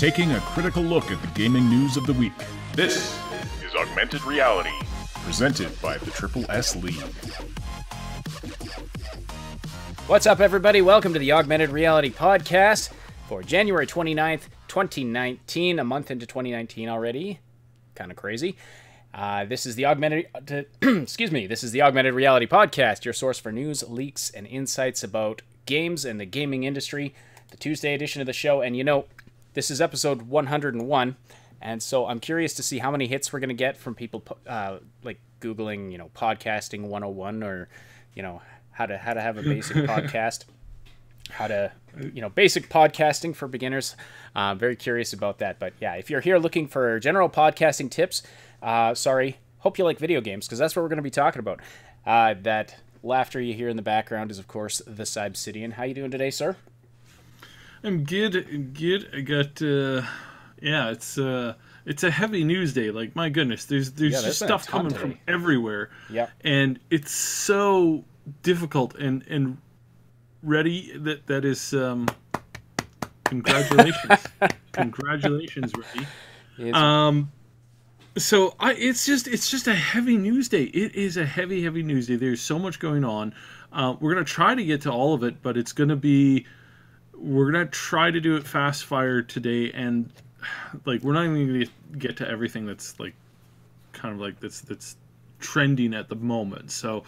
taking a critical look at the gaming news of the week. This is Augmented Reality, presented by the Triple S League. What's up, everybody? Welcome to the Augmented Reality podcast for January 29th, 2019, a month into 2019 already. Kind of crazy. This is the Augmented This is the Augmented Reality podcast, your source for news, leaks, and insights about games and the gaming industry. The Tuesday edition of the show, and this is episode 101, and so I'm curious to see how many hits we're going to get from people like Googling, podcasting 101, or, how to have a basic podcast, how to, basic podcasting for beginners. Very curious about that. But yeah, if you're here looking for general podcasting tips, hope you like video games, because that's what we're going to be talking about. That laughter you hear in the background is, of course, the Cybsidian. How you doing today, sir? I'm good. I got, it's a heavy news day. Like, my goodness, there's just stuff coming from everywhere. Yeah. And it's so difficult and ready. That is, congratulations. Congratulations, Reddy. So it's just a heavy news day. It is a heavy news day. There's so much going on. We're going to try to get to all of it, but we're going to try to do it fast fire today, and we're not even going to get to everything that's that's trending at the moment. So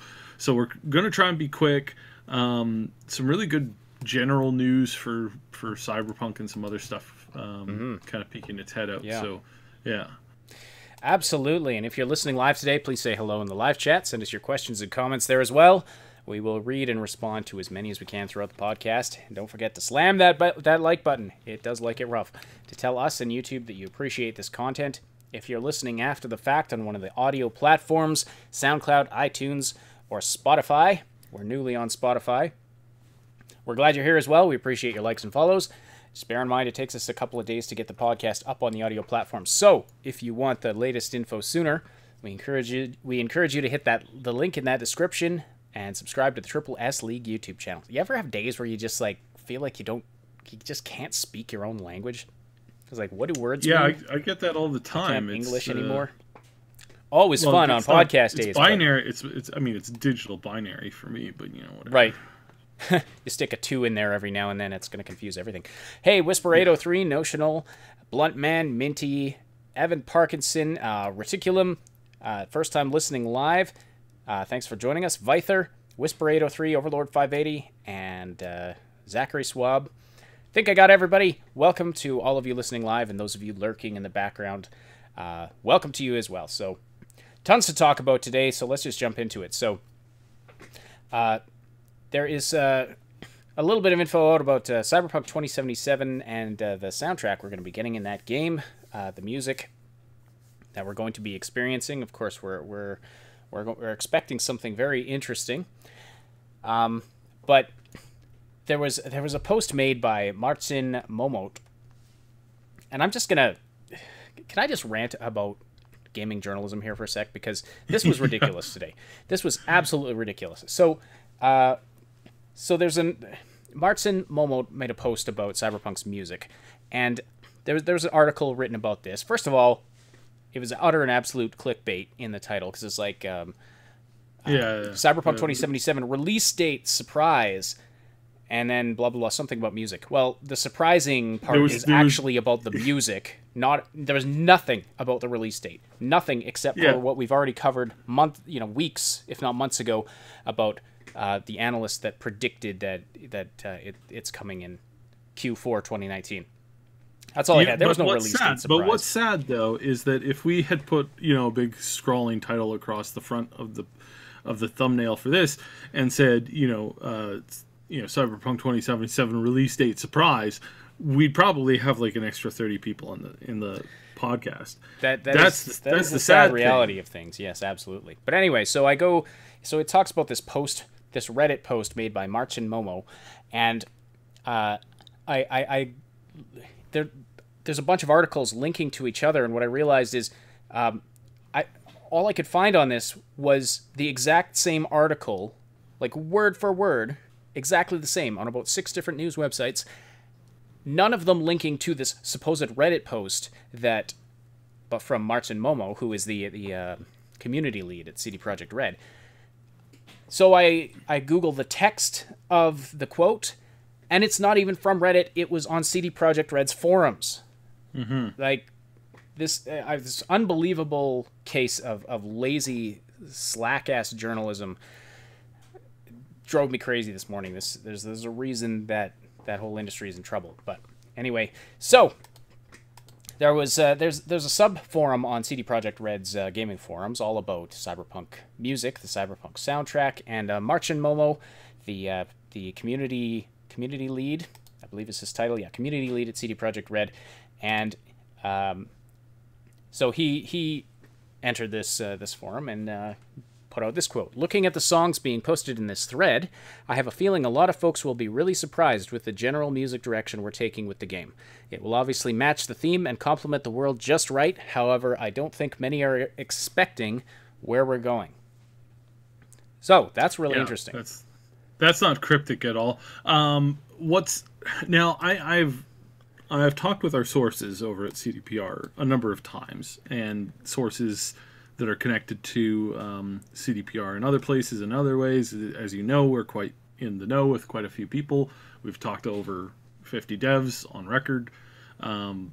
we're going to try and be quick. Some really good general news for Cyberpunk and some other stuff kind of peeking its head out. Yeah. So, yeah. Absolutely. And if you're listening live today, please say hello in the live chat. Send us your questions and comments there as well. We will read and respond to as many as we can throughout the podcast. And don't forget to slam that like button. It does like it rough. To tell us and YouTube that you appreciate this content. If you're listening after the fact on one of the audio platforms, SoundCloud, iTunes, or Spotify, we're newly on Spotify. We're glad you're here as well. We appreciate your likes and follows. Just bear in mind, it takes us a couple of days to get the podcast up on the audio platform. So, if you want the latest info sooner, we encourage you to hit the link in that description and subscribe to the Triple S League YouTube channel. You ever have days where you just feel like you just can't speak your own language? It's like, what do words mean? Yeah, I get that all the time. I can't English anymore. Always fun on podcast days. It's binary. It's digital binary for me, but whatever. Right. You stick a 2 in there every now and then, it's going to confuse everything. Hey, Whisper803, Notional, Bluntman, Minty, Evan Parkinson, Reticulum, first time listening live. Thanks for joining us. Vither, Whisper803, Overlord580, and Zachary Swab. Think I got everybody. Welcome to all of you listening live, and those of you lurking in the background. Welcome to you as well. So, tons to talk about today, so let's just jump into it. So, there is a little bit of info out about Cyberpunk 2077 and the soundtrack we're going to be getting in that game, the music that we're going to be experiencing. Of course, we're expecting something very interesting. But there was a post made by Marcin Momot, and I'm just gonna. Can I just rant about gaming journalism here for a sec, because this was ridiculous today. This was absolutely ridiculous. So there's Marcin Momot made a post about Cyberpunk's music, and there's an article written about this. First of all, it was utter and absolute clickbait in the title, because it's like Cyberpunk 2077 release date surprise, and then blah blah blah, something about music. Well, the surprising part is actually about the music. There was nothing about the release date, nothing except for what we've already covered weeks, if not months ago, about the analyst that predicted that it's coming in Q4 2019 That's all I had. There was no release date surprise. But what's sad, though, is that if we had put a big scrolling title across the front of the thumbnail for this and said Cyberpunk 2077 release date surprise, we'd probably have like an extra 30 people in the podcast. That's the sad reality of things. Yes, absolutely. But anyway, so it talks about this Reddit post made by Marcin Momot, and there's a bunch of articles linking to each other, and what I realized is all I could find on this was the exact same article, like word for word, exactly the same, on about 6 different news websites, none of them linking to this supposed Reddit post but from Marcin Momot, who is the community lead at CD Projekt Red. So I Google the text of the quote, and it's not even from Reddit. It was on CD Projekt Red's forums. Mm-hmm. Like, this unbelievable case of lazy, slack-ass journalism drove me crazy this morning. There's a reason that whole industry is in trouble. But anyway, so there's a sub forum on CD Projekt Red's gaming forums all about Cyberpunk music, the Cyberpunk soundtrack, and Marcin Momot, the community lead, I believe is his title, community lead at CD Projekt Red, and so he entered this forum and put out this quote. Looking at the songs being posted in this thread, I have a feeling a lot of folks will be really surprised with the general music direction we're taking with the game. It will obviously match the theme and complement the world just right. However, I don't think many are expecting where we're going. So that's really interesting. That's not cryptic at all. Now I've talked with our sources over at CDPR a number of times, and sources that are connected to CDPR in other places and other ways. As you know, we're quite in the know with quite a few people. We've talked to over 50 devs on record, not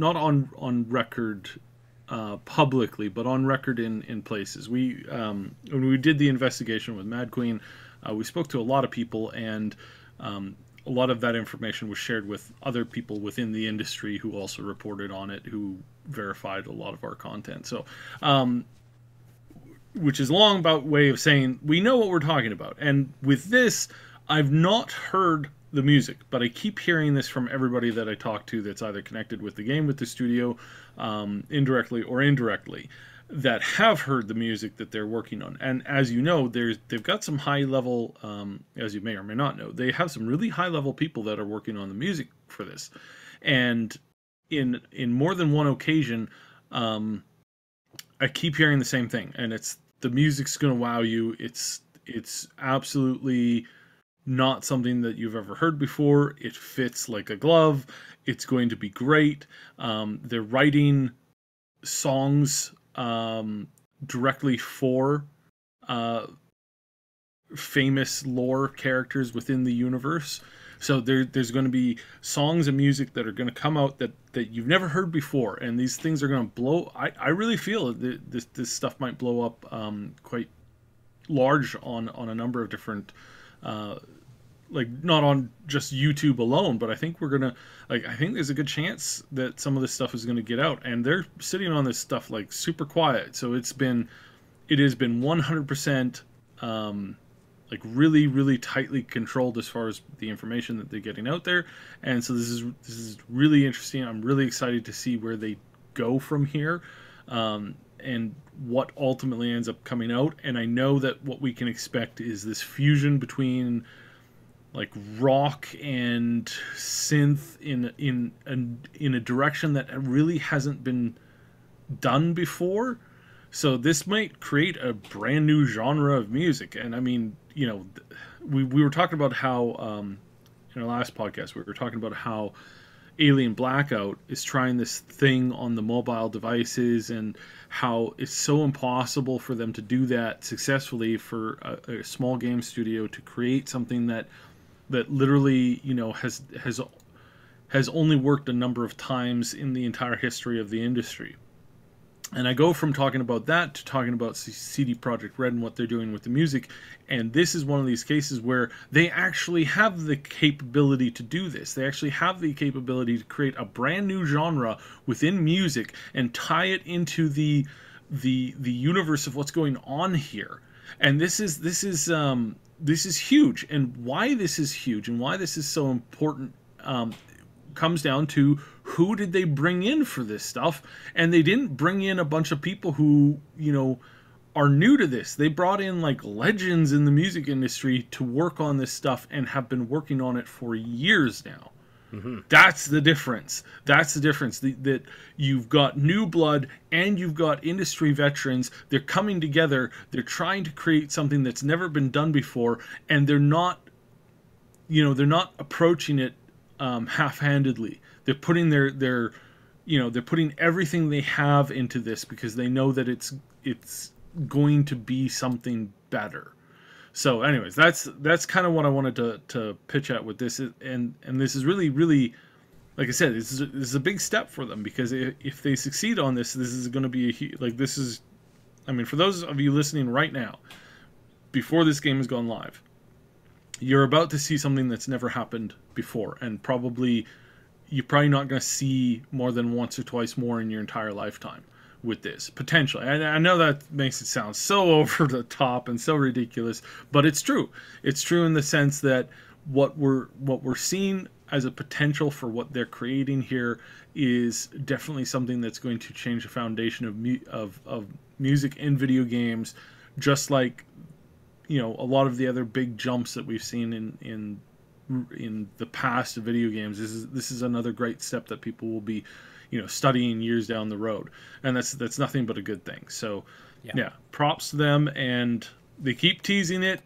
on record publicly, but on record in places. When we did the investigation with Mad Queen, we spoke to a lot of people, and a lot of that information was shared with other people within the industry who also reported on it, who verified a lot of our content. So, which is a long way of saying we know what we're talking about. And with this, I've not heard the music, but I keep hearing this from everybody that I talk to that's either connected with the game, with the studio, indirectly or indirectly, that have heard the music that they're working on. And as you know, they've got some high level, as you may or may not know, they have some really high level people that are working on the music for this. And in more than one occasion, I keep hearing the same thing, and it's the music's going to wow you. It's absolutely not something that you've ever heard before. It fits like a glove. It's going to be great. They're writing songs directly for famous lore characters within the universe. So there's going to be songs and music that are going to come out that you've never heard before, and these things are going to blow. I really feel that this stuff might blow up quite large on a number of different, like not on just YouTube alone, but I think we're gonna I think there's a good chance that some of this stuff is going to get out, and they're sitting on this stuff like super quiet. So it has been 100%. Like really, really tightly controlled as far as the information that they're getting out there, and so this is really interesting. I'm really excited to see where they go from here, and what ultimately ends up coming out. And I know that what we can expect is this fusion between like rock and synth in a direction that really hasn't been done before. So this might create a brand new genre of music. And I mean, you know, we were talking about how, in our last podcast, we were talking about how Alien Blackout is trying this thing on the mobile devices, and how it's so impossible for them to do that successfully for a small game studio to create something that literally, you know, has only worked a number of times in the entire history of the industry. And I go from talking about that to talking about CD Projekt Red and what they're doing with the music. And this is one of these cases where they actually have the capability to do this. They actually have the capability to create a brand new genre within music and tie it into the universe of what's going on here. And this is huge. And why this is huge and why this is so important comes down to who did they bring in for this stuff. And they didn't bring in a bunch of people who, you know, are new to this. They brought in like legends in the music industry to work on this stuff and have been working on it for years now. Mm-hmm. That's the difference. That's the difference. That you've got new blood and you've got industry veterans. They're coming together. They're trying to create something that's never been done before, and they're not they're not approaching it half-handedly. They're putting they're putting everything they have into this because they know that it's going to be something better. So anyways, that's kind of what I wanted to pitch at with this, and this is really, really, like I said, this is a big step for them, because if they succeed on this is going to be for those of you listening right now, before this game has gone live, you're about to see something that's never happened before, and you're probably not going to see more than once or twice more in your entire lifetime with this, potentially. I know that makes it sound so over the top and so ridiculous, but it's true. It's true in the sense that what we're seeing as a potential for what they're creating here is definitely something that's going to change the foundation of music in video games, just like a lot of the other big jumps that we've seen in the past of video games. This is another great step that people will be studying years down the road, and that's nothing but a good thing. So yeah, props to them, and they keep teasing it.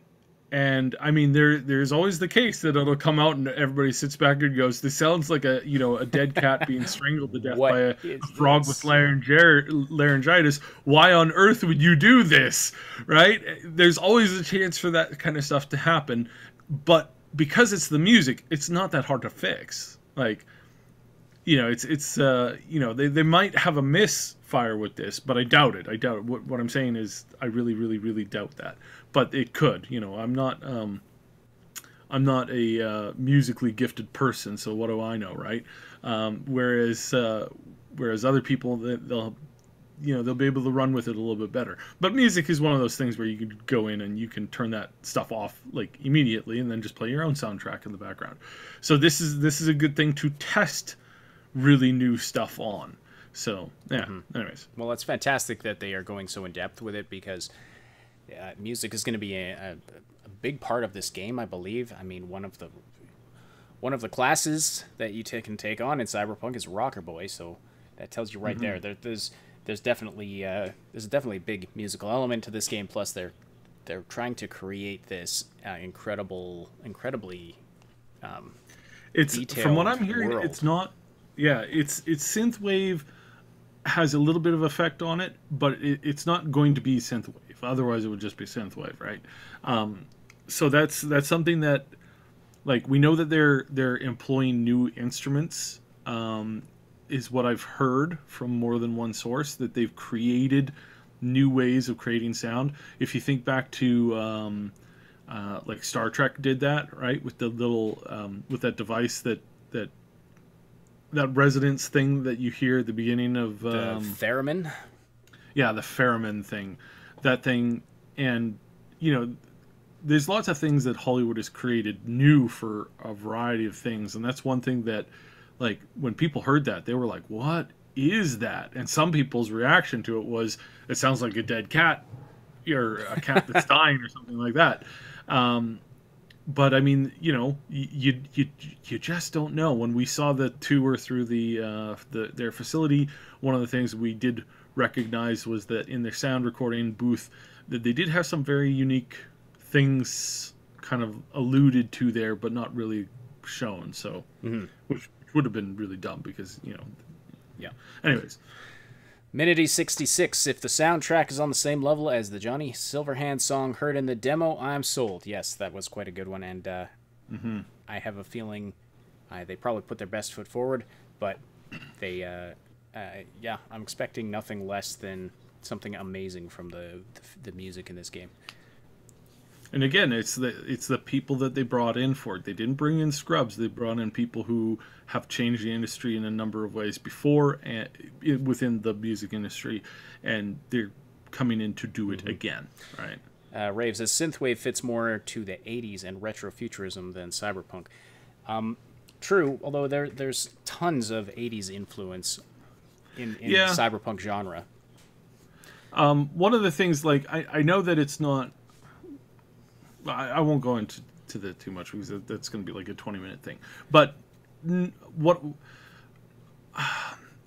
And I mean, there's always the case that it'll come out and everybody sits back and goes, "This sounds like a dead cat being strangled to death by a frog with laryngitis. Why on earth would you do this?" Right? There's always a chance for that kind of stuff to happen, but because it's the music, it's not that hard to fix. Like, they might have a misfire with this, but I doubt it. What I'm saying is, I really, really, really doubt that. But it could. I'm not a musically gifted person, so what do I know, right? Whereas other people, they'll be able to run with it a little bit better. But music is one of those things where you can go in and you can turn that stuff off like immediately, and then just play your own soundtrack in the background. So this is a good thing to test really new stuff on. So yeah. Anyways, well, it's fantastic that they are going so in depth with it, because music is going to be a big part of this game, I believe. I mean, one of the classes that you can take on in Cyberpunk is Rocker Boy, so that tells you right there. There's definitely a big musical element to this game. Plus, they're trying to create this incredibly it's, from what I'm hearing, world. It's not. Yeah, it's synthwave has a little bit of effect on it, but it's not going to be synthwave. Otherwise, it would just be synthwave, right? So that's something that, like, we know that they're employing new instruments. Is what I've heard from more than one source, that they've created new ways of creating sound. If you think back to like Star Trek did that, right, with the little with that device that resonance thing that you hear at the beginning of the theremin. Yeah, the theremin thing, that thing, and there's lots of things that Hollywood has created new for a variety of things, and that's one thing that, like, when people heard that, they were like, "What is that?" And some people's reaction to it was, "It sounds like a dead cat, or a cat that's dying, or something like that." But I mean, you just don't know. When we saw the tour through their facility, one of the things we did recognize was that in their sound recording booth, that they did have some very unique things kind of alluded to there, but not really shown. So, which would have been really dumb, because yeah. Anyways, Minity 66. If the soundtrack is on the same level as the Johnny Silverhand song heard in the demo, I'm sold. Yes, that was quite a good one, and I have a feeling they probably put their best foot forward, but they, I'm expecting nothing less than something amazing from the music in this game. And again, it's the people that they brought in for it. They didn't bring in scrubs. They brought in people who have changed the industry in a number of ways before, and within the music industry, and they're coming in to do it again, right? Rave says synthwave fits more to the 80s and retrofuturism than cyberpunk. True, although there's tons of 80s influence in the cyberpunk genre. One of the things, like, I know that it's not. I won't go into that too much, because that's going to be like a 20-minute thing. But what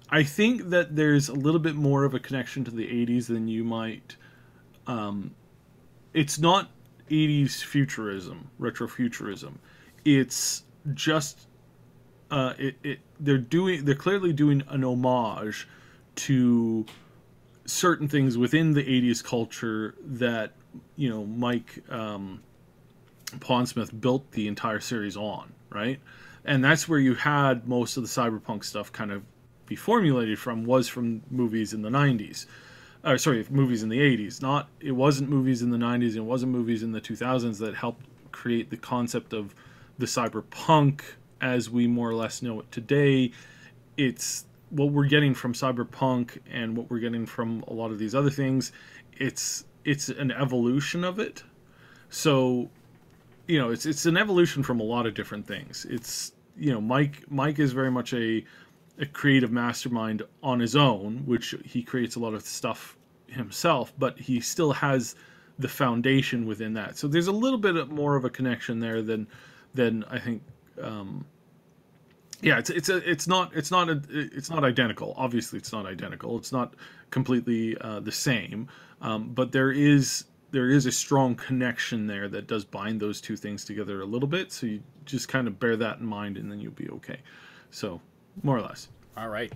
I think that there's a little bit more of a connection to the 80s than you might. It's not 80s futurism, retrofuturism. it's just they're clearly doing an homage to certain things within the 80s culture that, you know, Mike Pondsmith built the entire series on, right? And that's where you had most of the cyberpunk stuff kind of be formulated from, was from movies in the 90s. Movies in the 80s. It wasn't movies in the 90s, and it wasn't movies in the 2000s that helped create the concept of the cyberpunk as we more or less know it today. It's what we're getting from cyberpunk and what we're getting from a lot of these other things. It's an evolution of it. So, you know, it's an evolution from a lot of different things. It's, you know, Mike is very much a creative mastermind on his own, which he creates a lot of stuff himself, but he still has the foundation within that. So there's a little bit more of a connection there than I think. It's not identical. Obviously, it's not identical. It's not completely the same, but there is a strong connection there that does bind those two things together a little bit. So you just kind of bear that in mind, and then you'll be okay. So, more or less. All right.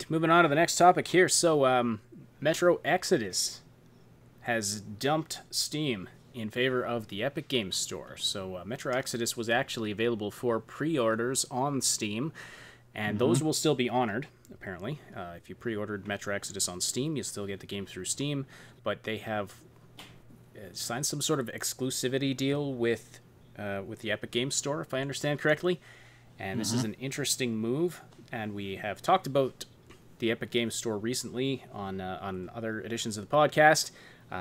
Moving on to the next topic here. So, Metro Exodus has dumped Steam in favor of the Epic Games Store. So, Metro Exodus was actually available for pre-orders on Steam, and those will still be honored, apparently. If you pre-ordered Metro Exodus on Steam, you still get the game through Steam, but they have signed some sort of exclusivity deal with the Epic Games Store, if I understand correctly. And this is an interesting move, and we have talked about the Epic Games Store recently on other editions of the podcast,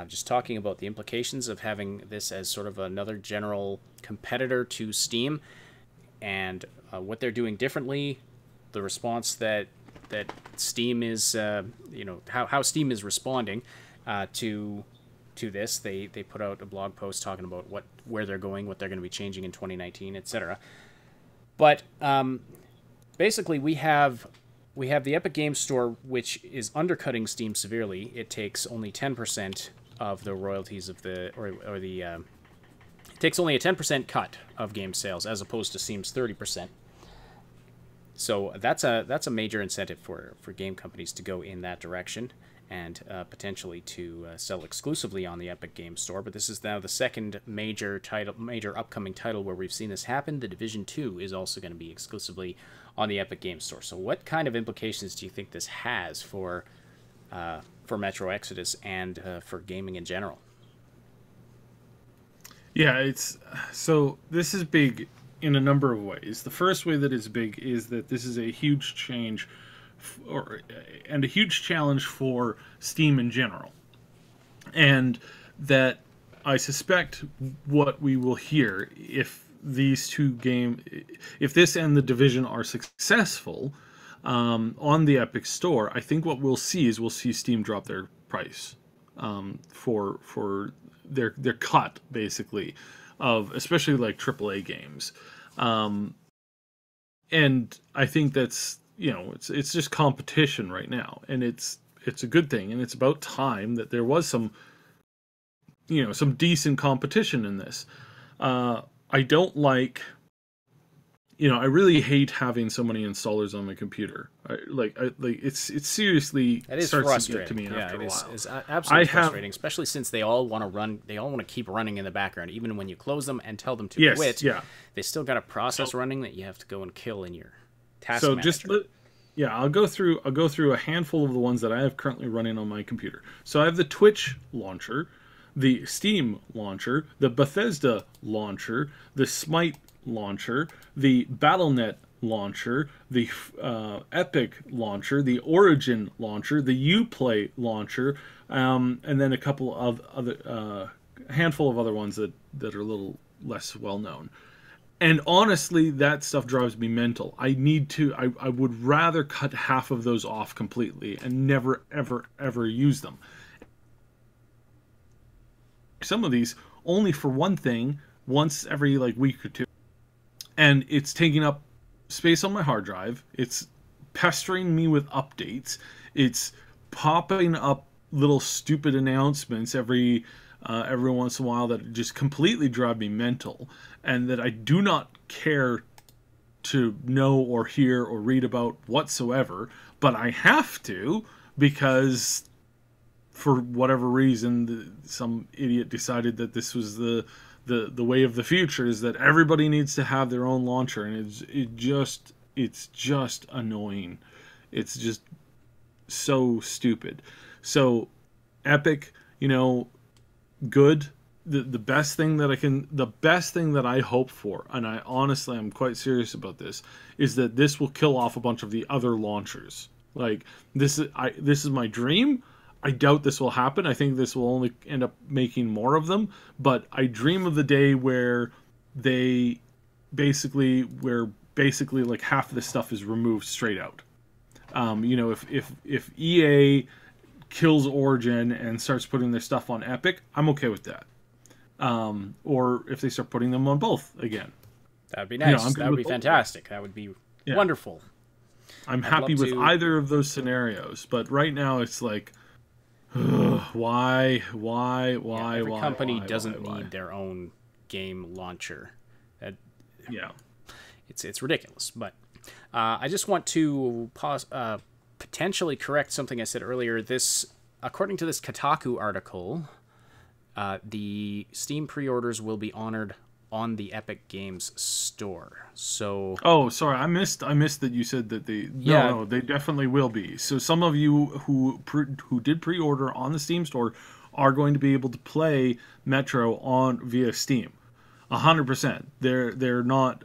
just talking about the implications of having this as sort of another general competitor to Steam, and what they're doing differently, the response that Steam is, how Steam is responding to this. They put out a blog post talking about where they're going, what they're going to be changing in 2019, etc. But basically, we have the Epic Games Store, which is undercutting Steam severely. It takes only 10% of the royalties of it takes only a 10% cut of game sales, as opposed to Steam's 30%. So that's a major incentive for game companies to go in that direction, and potentially to sell exclusively on the Epic Games Store. But this is now the second major upcoming title where we've seen this happen. The Division 2 is also going to be exclusively on the Epic Games Store. So what kind of implications do you think this has for Metro Exodus and for gaming in general? Yeah, so this is big in a number of ways. The first way that it's big is that this is a huge change and a huge challenge for Steam in general. And that I suspect what we will hear if this and the Division are successful on the Epic Store, I think what we'll see Steam drop their price for their cut, basically, of especially like AAA games. And I think that's, you know, it's just competition right now, and it's a good thing, and it's about time that there was some decent competition in this. I don't like, I really hate having so many installers on my computer. It's seriously, that is starts frustrating. to get to me after a while. It's absolutely frustrating, especially since they all want to keep running in the background, even when you close them and tell them to quit. Yeah, they still got a process running that you have to go and kill in your task manager. I'll go through a handful of the ones that I have currently running on my computer. So I have the Twitch launcher, the Steam launcher, the Bethesda launcher, the Smite launcher, the Battle.net launcher, the Epic launcher, the Origin launcher, the Uplay launcher, and then a couple of other handful of other ones that are a little less well known. And honestly, that stuff drives me mental. I would rather cut half of those off completely and never, ever, ever use them. Some of these only for one thing once every week or two. And it's taking up space on my hard drive. It's pestering me with updates. It's popping up little stupid announcements every every once in a while that just completely drive me mental, and that I do not care to know or hear or read about whatsoever, but I have to because for whatever reason some idiot decided that this was the way of the future, is that everybody needs to have their own launcher, and it's just annoying. It's just so stupid. So Epic, good. The best thing that I hope for, and I honestly am quite serious about this, is that this will kill off a bunch of the other launchers. Like this is my dream. I doubt this will happen. I think this will only end up making more of them. But I dream of the day where basically like half of this stuff is removed straight out. If EA kills Origin and starts putting their stuff on Epic, I'm okay with that. Or if they start putting them on both again. That would be nice. That would be fantastic. That would be wonderful. I'm happy with either of those scenarios. But right now it's like, why? Every company doesn't need their own game launcher. It's ridiculous. But I just want to potentially correct something I said earlier. According to this Kotaku article, the Steam pre-orders will be honored on the Epic Games store. So sorry, I missed that you said that no, they definitely will be. So some of you who did pre-order on the Steam store are going to be able to play Metro via Steam. 100%. They're not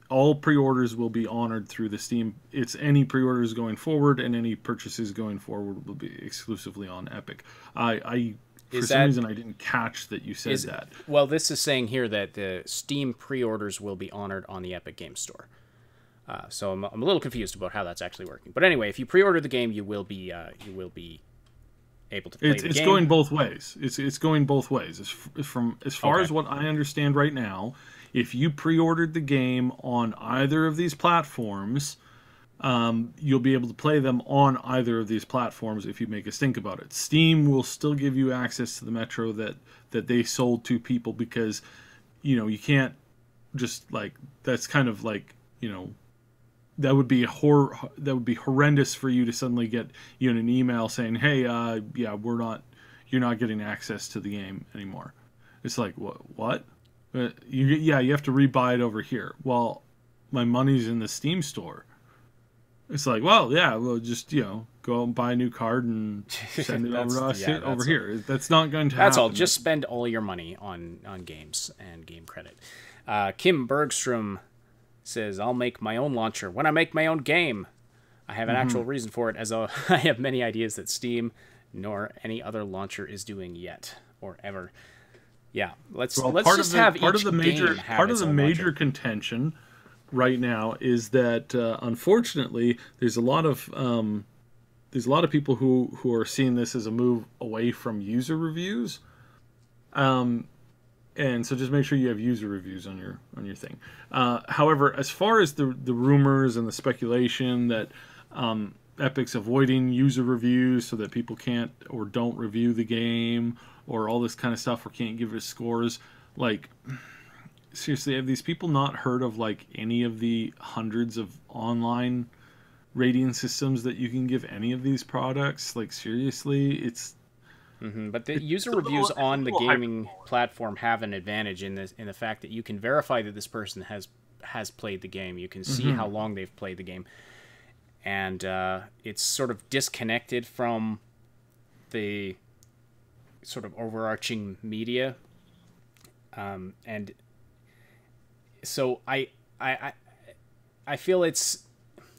all pre-orders will be honored through the Steam. It's any pre-orders going forward, and any purchases going forward will be exclusively on Epic. For some reason, I didn't catch that you said that. Well, this is saying here that the Steam pre-orders will be honored on the Epic Games Store. So I'm a little confused about how that's actually working. But anyway, if you pre-order the game, you will be able to play the game. It's going both ways. It's going both ways. As far as what I understand right now, if you pre-ordered the game on either of these platforms, you'll be able to play them on either of these platforms if you make a stink about it. Steam will still give you access to the Metro that they sold to people, because you can't just that's kind of that would be horrendous for you to suddenly get an email saying, hey, you're not getting access to the game anymore. It's like, what? You have to rebuy it over here. Well, my money's in the Steam store. It's like, we'll just go out and buy a new card and send it over here. That's not going to happen. That's all. Just spend all your money on games and game credit. Kim Bergstrom says, I'll make my own launcher when I make my own game. I have an actual reason for it, as I have many ideas that Steam nor any other launcher is doing yet or ever. Yeah, let's just have each game have part of the major launcher. Contention right now is that unfortunately there's a lot of people who are seeing this as a move away from user reviews, and so just make sure you have user reviews on your thing. However, as far as the rumors and the speculation that Epic's avoiding user reviews so that people can't or don't review the game or all this kind of stuff, or can't give it scores, seriously, have these people not heard of any of the hundreds of online rating systems that you can give any of these products? Seriously, it's. But the user reviews on the gaming platform have an advantage in the fact that you can verify that this person has played the game. You can see how long they've played the game, and it's sort of disconnected from the sort of overarching media, and so I feel it's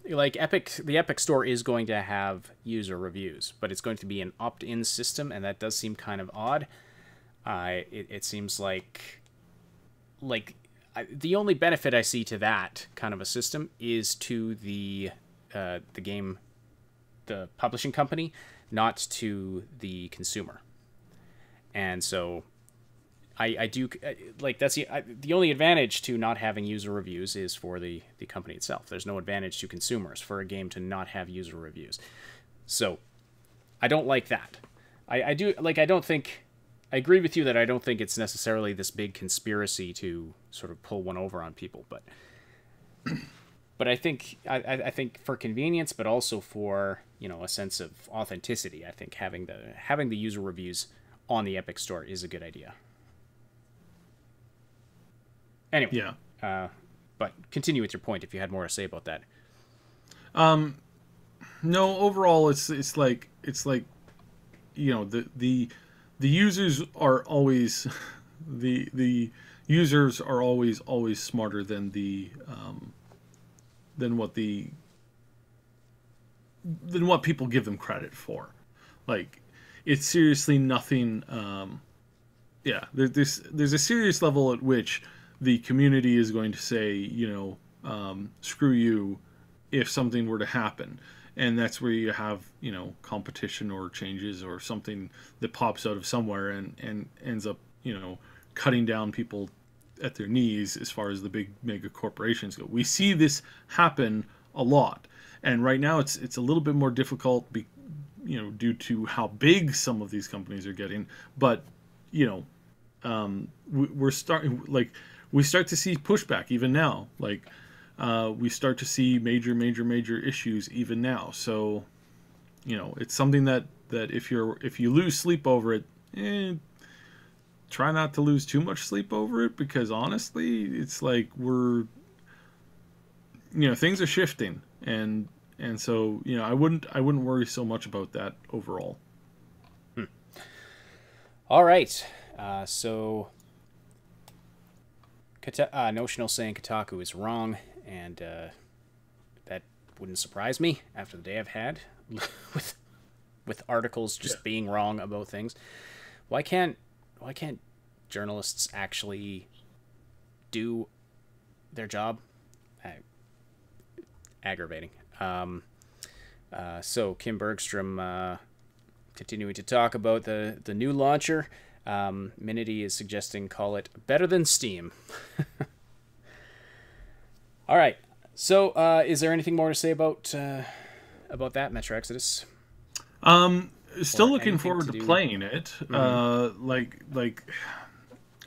the Epic Store is going to have user reviews, but it's going to be an opt-in system, and that does seem kind of odd. It seems like the only benefit I see to that kind of a system is to the publishing company, not to the consumer. And so I do that's the only advantage to not having user reviews is for the company itself. There's no advantage to consumers for a game to not have user reviews. So I don't like that. I don't think I agree with you that I don't think it's necessarily this big conspiracy to sort of pull one over on people, but I think for convenience, but also for, you know, a sense of authenticity, I think having the user reviews on the Epic Store is a good idea. Anyway, yeah. But continue with your point if you had more to say about that. No, overall, it's like you know, the users are always the users are always smarter than what people give them credit for. Like, it's seriously nothing. There's a serious level at which the community is going to say, you know, screw you if something were to happen. And that's where you have, you know, competition or changes or something that pops out of somewhere and ends up, you know, cutting down people at their knees as far as the big mega corporations go. We see this happen a lot. And right now it's a little bit more difficult, you know, due to how big some of these companies are getting. But, you know, we start to see pushback even now. Like, we start to see major issues even now. So, you know, it's something that if you lose sleep over it, try not to lose too much sleep over it, because honestly, it's like things are shifting, and so, you know, I wouldn't worry so much about that overall. All right, so Notional saying Kotaku is wrong, and that wouldn't surprise me after the day I've had with articles just being wrong about things. Why can't journalists actually do their job? Aggravating. So Kim Bergstrom continuing to talk about the new launcher. Minity is suggesting call it better than Steam. All right. So is there anything more to say about that, Metro Exodus? Still looking forward to playing it. Mm-hmm.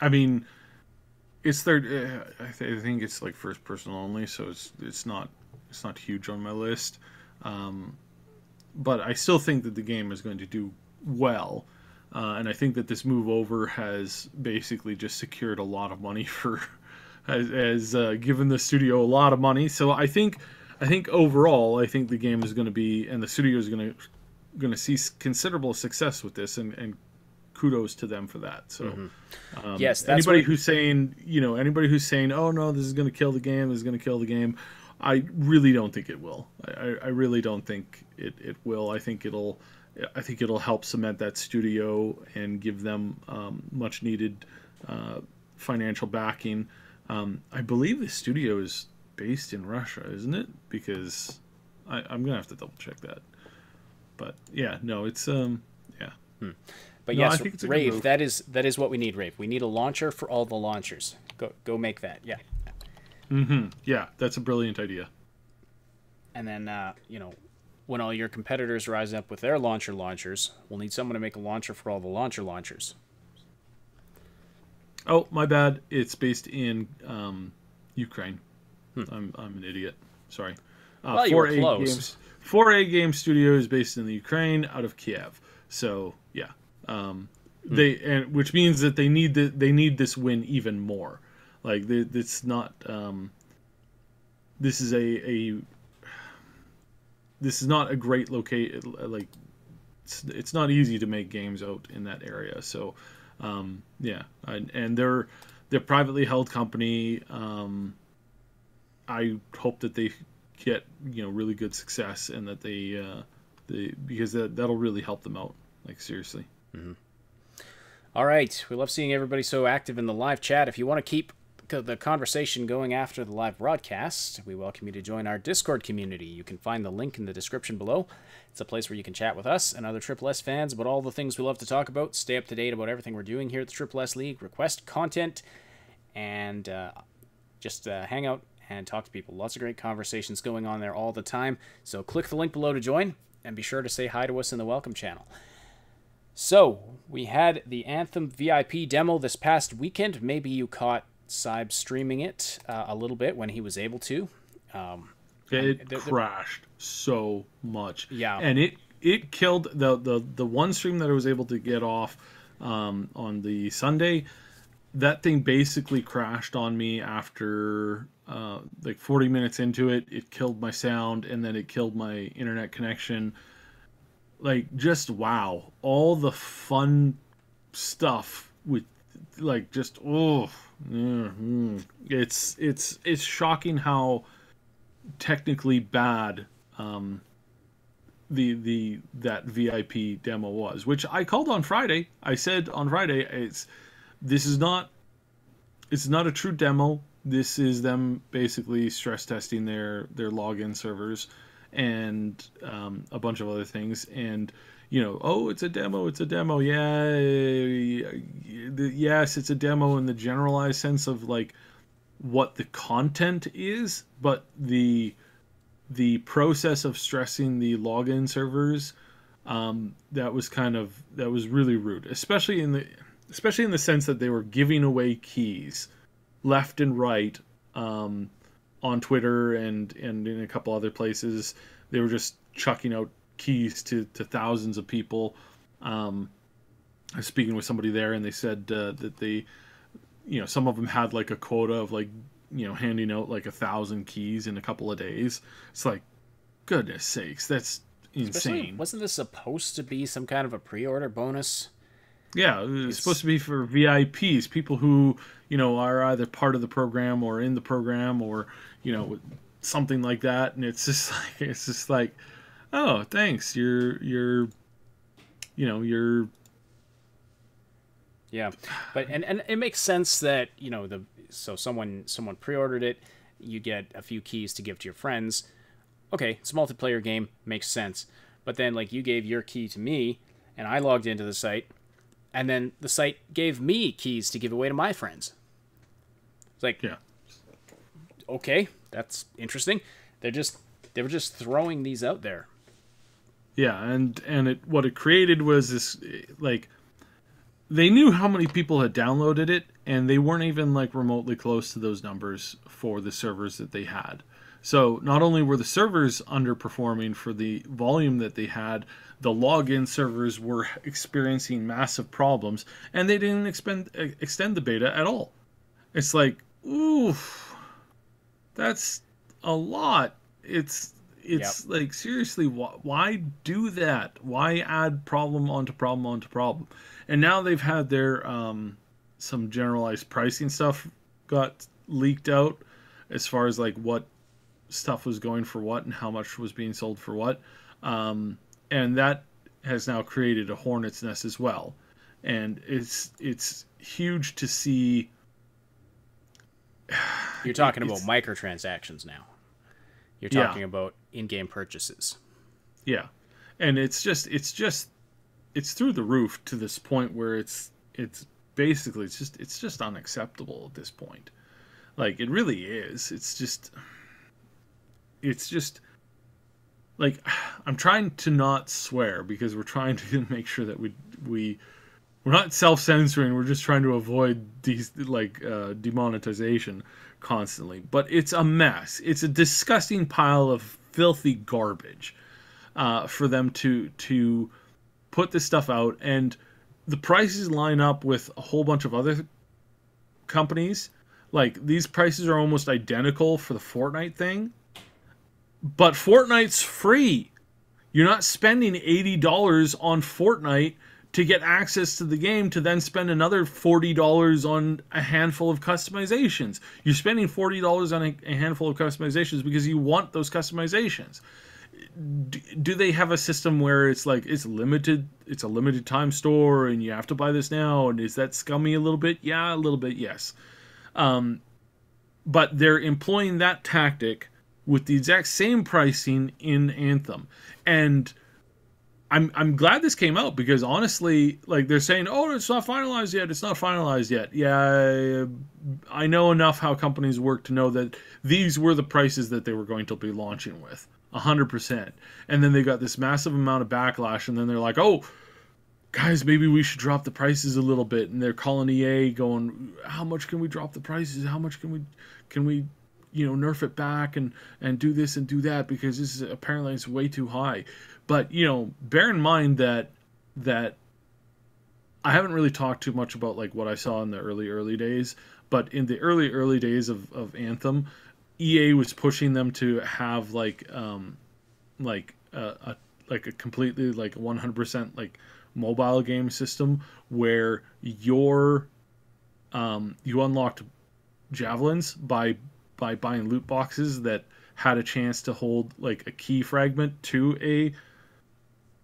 I mean, it's third. I think it's like first person only, so it's not huge on my list. But I still think that the game is going to do well, and I think that this move over has basically just secured a lot of money has given the studio a lot of money. So I think overall, I think the game is going to be, and the studio is going to see considerable success with this, and kudos to them for that. So, yes, that's anybody who's saying, oh no, this is going to kill the game, I really don't think it will. I really don't think it will. I think it'll help cement that studio and give them much needed financial backing. I believe the studio is based in Russia, isn't it? Because I'm gonna have to double check that. But yeah, no, it's yeah. But yes, Rave, that is what we need, Rave. We need a launcher for all the launchers. Go make that. Yeah. Mm-hmm. Yeah, that's a brilliant idea. And then when all your competitors rise up with their launchers, we'll need someone to make a launcher for all the launchers. Oh, my bad. It's based in Ukraine. I'm an idiot. Sorry. Well, you were close. 4A Game Studio is based in the Ukraine, out of Kiev. So yeah, which means that they need this win even more. Like, it's not. This is not a great location. Like, it's not easy to make games out in that area. So, yeah, and they're privately held company. I hope that they get really good success, and that they because that'll really help them out. Like, seriously. Mm-hmm. All right, we love seeing everybody so active in the live chat. If you want to keep the conversation going after the live broadcast, we welcome you to join our Discord community. You can find the link in the description below. It's a place where you can chat with us and other Triple S fans about all the things we love to talk about, stay up to date about everything we're doing here at the Triple S League, request content, and just hang out and talk to people. Lots of great conversations going on there all the time. So click the link below to join, and be sure to say hi to us in the welcome channel. So, we had the Anthem VIP demo this past weekend. Maybe you caught Cyb streaming it a little bit when he was able to. It crashed so much. Yeah. And it killed the one stream that I was able to get off on the Sunday. That thing basically crashed on me after like 40 minutes into it. It killed my sound, and then it killed my internet connection. Like, just wow. All the fun stuff with, like, just, it's shocking how technically bad that VIP demo was, which I called on Friday. I said on Friday, it's not a true demo. This is them basically stress testing their login servers and a bunch of other things. And it's a demo. Yeah, yes, it's a demo in the generalized sense of like what the content is, but the process of stressing the login servers, that was really rude, especially in the sense that they were giving away keys left and right, on Twitter and in a couple other places. They were just chucking out keys to thousands of people. I was speaking with somebody there, and they said that they, some of them had like a quota of like, handing out like 1,000 keys in a couple of days. It's like, goodness sakes, that's insane. Especially, wasn't this supposed to be some kind of a pre-order bonus? Yeah, it's supposed to be for VIPs, people who, are either part of the program or in the program, or, something like that. And it's just like, oh, thanks. You're Yeah, but and it makes sense that so someone pre-ordered it, you get a few keys to give to your friends. Okay, it's a multiplayer game, makes sense. But then like you gave your key to me, and I logged into the site, and then the site gave me keys to give away to my friends. It's like, yeah, okay, that's interesting. They were just throwing these out there. Yeah, and what it created was this, like, they knew how many people had downloaded it, and they weren't even like remotely close to those numbers for the servers that they had. So not only were the servers underperforming for the volume that they had, the login servers were experiencing massive problems, and they didn't extend the beta at all. It's like, oof, that's a lot. It's Yep. like, seriously, why do that? Why add problem onto problem onto problem? And now they've had their some generalized pricing stuff got leaked out as far as like what stuff was going for what and how much was being sold for what, and that has now created a hornet's nest as well. And it's huge to see. You're talking about microtransactions now. You're talking about in-game purchases. Yeah, and it's through the roof to this point where it's basically it's just unacceptable at this point. Like, it really is. It's just like, I'm trying to not swear because we're trying to make sure that we're not self-censoring. We're just trying to avoid these demonetization constantly. But it's a mess. It's a disgusting pile of filthy garbage for them to put this stuff out, and the prices line up with a whole bunch of other companies. Like, these prices are almost identical for the Fortnite thing, but Fortnite's free. You're not spending $80 on Fortnite to get access to the game to then spend another $40 on a handful of customizations. You're spending $40 on a handful of customizations because you want those customizations. Do they have a system where it's like it's a limited time store and you have to buy this now? And is that scummy a little bit? Yeah, a little bit, yes. But they're employing that tactic with the exact same pricing in Anthem. And I'm glad this came out, because honestly, like, they're saying, oh, it's not finalized yet. It's not finalized yet. Yeah, I know enough how companies work to know that these were the prices that they were going to be launching with. 100%. And then they got this massive amount of backlash, and then they're like, oh, guys, maybe we should drop the prices a little bit. And they're calling EA going, how much can we drop the prices? How much can we nerf it back and do this and do that, because this is apparently it's way too high. But, bear in mind that I haven't really talked too much about like what I saw in the early days, but in the early days of Anthem, EA was pushing them to have like a completely like 100% like mobile game system where you unlocked javelins by buying loot boxes that had a chance to hold like a key fragment to a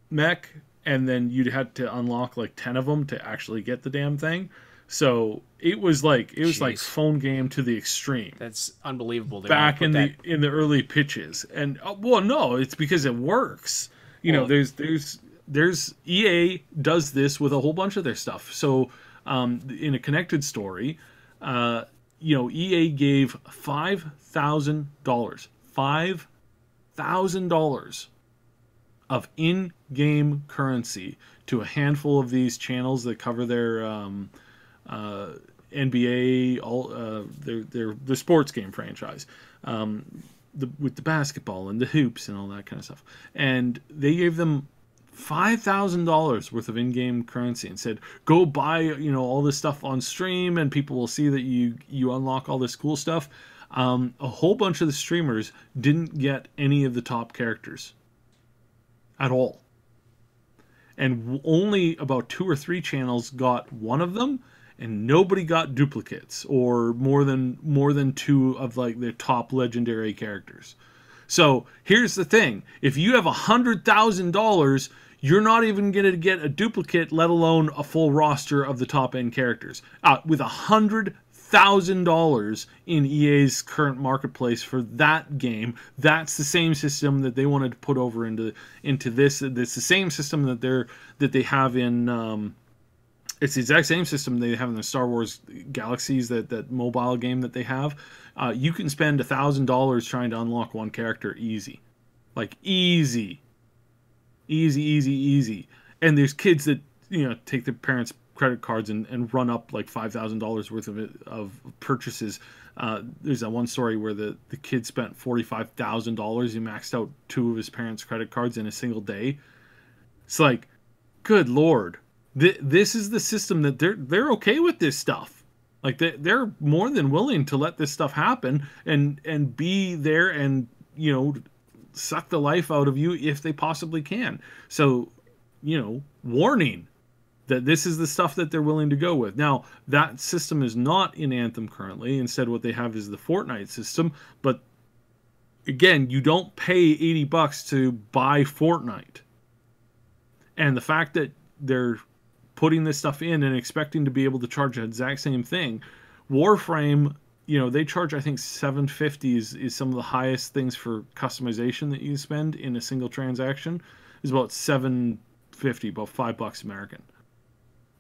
mech, and then you'd had to unlock like 10 of them to actually get the damn thing. So it was like phone game to the extreme. That's unbelievable. Back in the early pitches, and no, it's because it works. There's EA does this with a whole bunch of their stuff. So in a connected story, EA gave $5,000 of in-game currency to a handful of these channels that cover their NBA, their sports game franchise, with the basketball and the hoops and all that kind of stuff. And they gave them $5,000 worth of in-game currency and said, go buy all this stuff on stream, and people will see that you unlock all this cool stuff. A whole bunch of the streamers didn't get any of the top characters at all, and only about 2 or 3 channels got one of them, and nobody got duplicates or more than 2 of like their top legendary characters. So here's the thing: if you have $100,000, you're not even going to get a duplicate, let alone a full roster of the top end characters. With $100,000 in EA's current marketplace for that game, that's the same system that they wanted to put over into this. It's the same system that they have in. It's the exact same system they have in the Star Wars Galaxies, that mobile game that they have. You can spend $1,000 trying to unlock one character easy. Like easy. And there's kids that take their parents' credit cards and run up like $5,000 worth of purchases. There's that one story where the kid spent $45,000. He maxed out 2 of his parents' credit cards in a single day. It's like, good Lord, this is the system that they're okay with this stuff. Like they're more than willing to let this stuff happen and be there and suck the life out of you if they possibly can. So, warning that this is the stuff that they're willing to go with. Now, that system is not in Anthem currently. Instead, what they have is the Fortnite system. But again, you don't pay $80 to buy Fortnite. And the fact that they're putting this stuff in and expecting to be able to charge the exact same thing, Warframe, they charge, I think, $750 is some of the highest things for customization that you spend in a single transaction. Is about $750, about $5 American.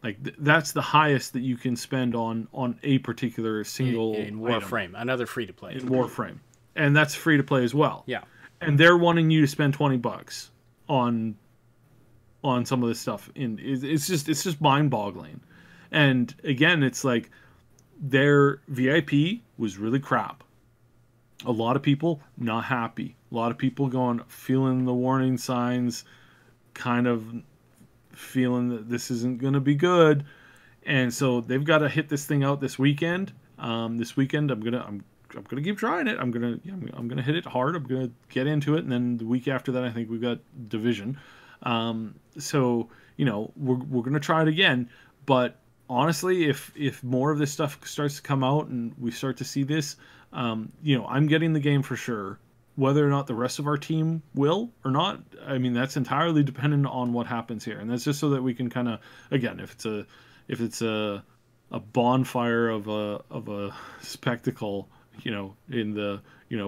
Like that's the highest that you can spend on a particular single in Warframe, another free to play. In Warframe, and that's free to play as well. Yeah, and they're wanting you to spend $20 on some of this stuff. It's just mind-boggling. And again, it's like their VIP was really crap. A lot of people not happy. A lot of people feeling the warning signs, kind of feeling that this isn't going to be good. And so they've got to hit this thing out this weekend. This weekend I'm gonna keep trying it. I'm gonna hit it hard. I'm gonna get into it, and then the week after that I think we've got Division. So we're gonna try it again. But honestly, if more of this stuff starts to come out and we start to see this, I'm getting the game for sure. Whether or not the rest of our team will or not, I mean, that's entirely dependent on what happens here. And that's just so that we can kind of, again, if it's a bonfire of a spectacle, in the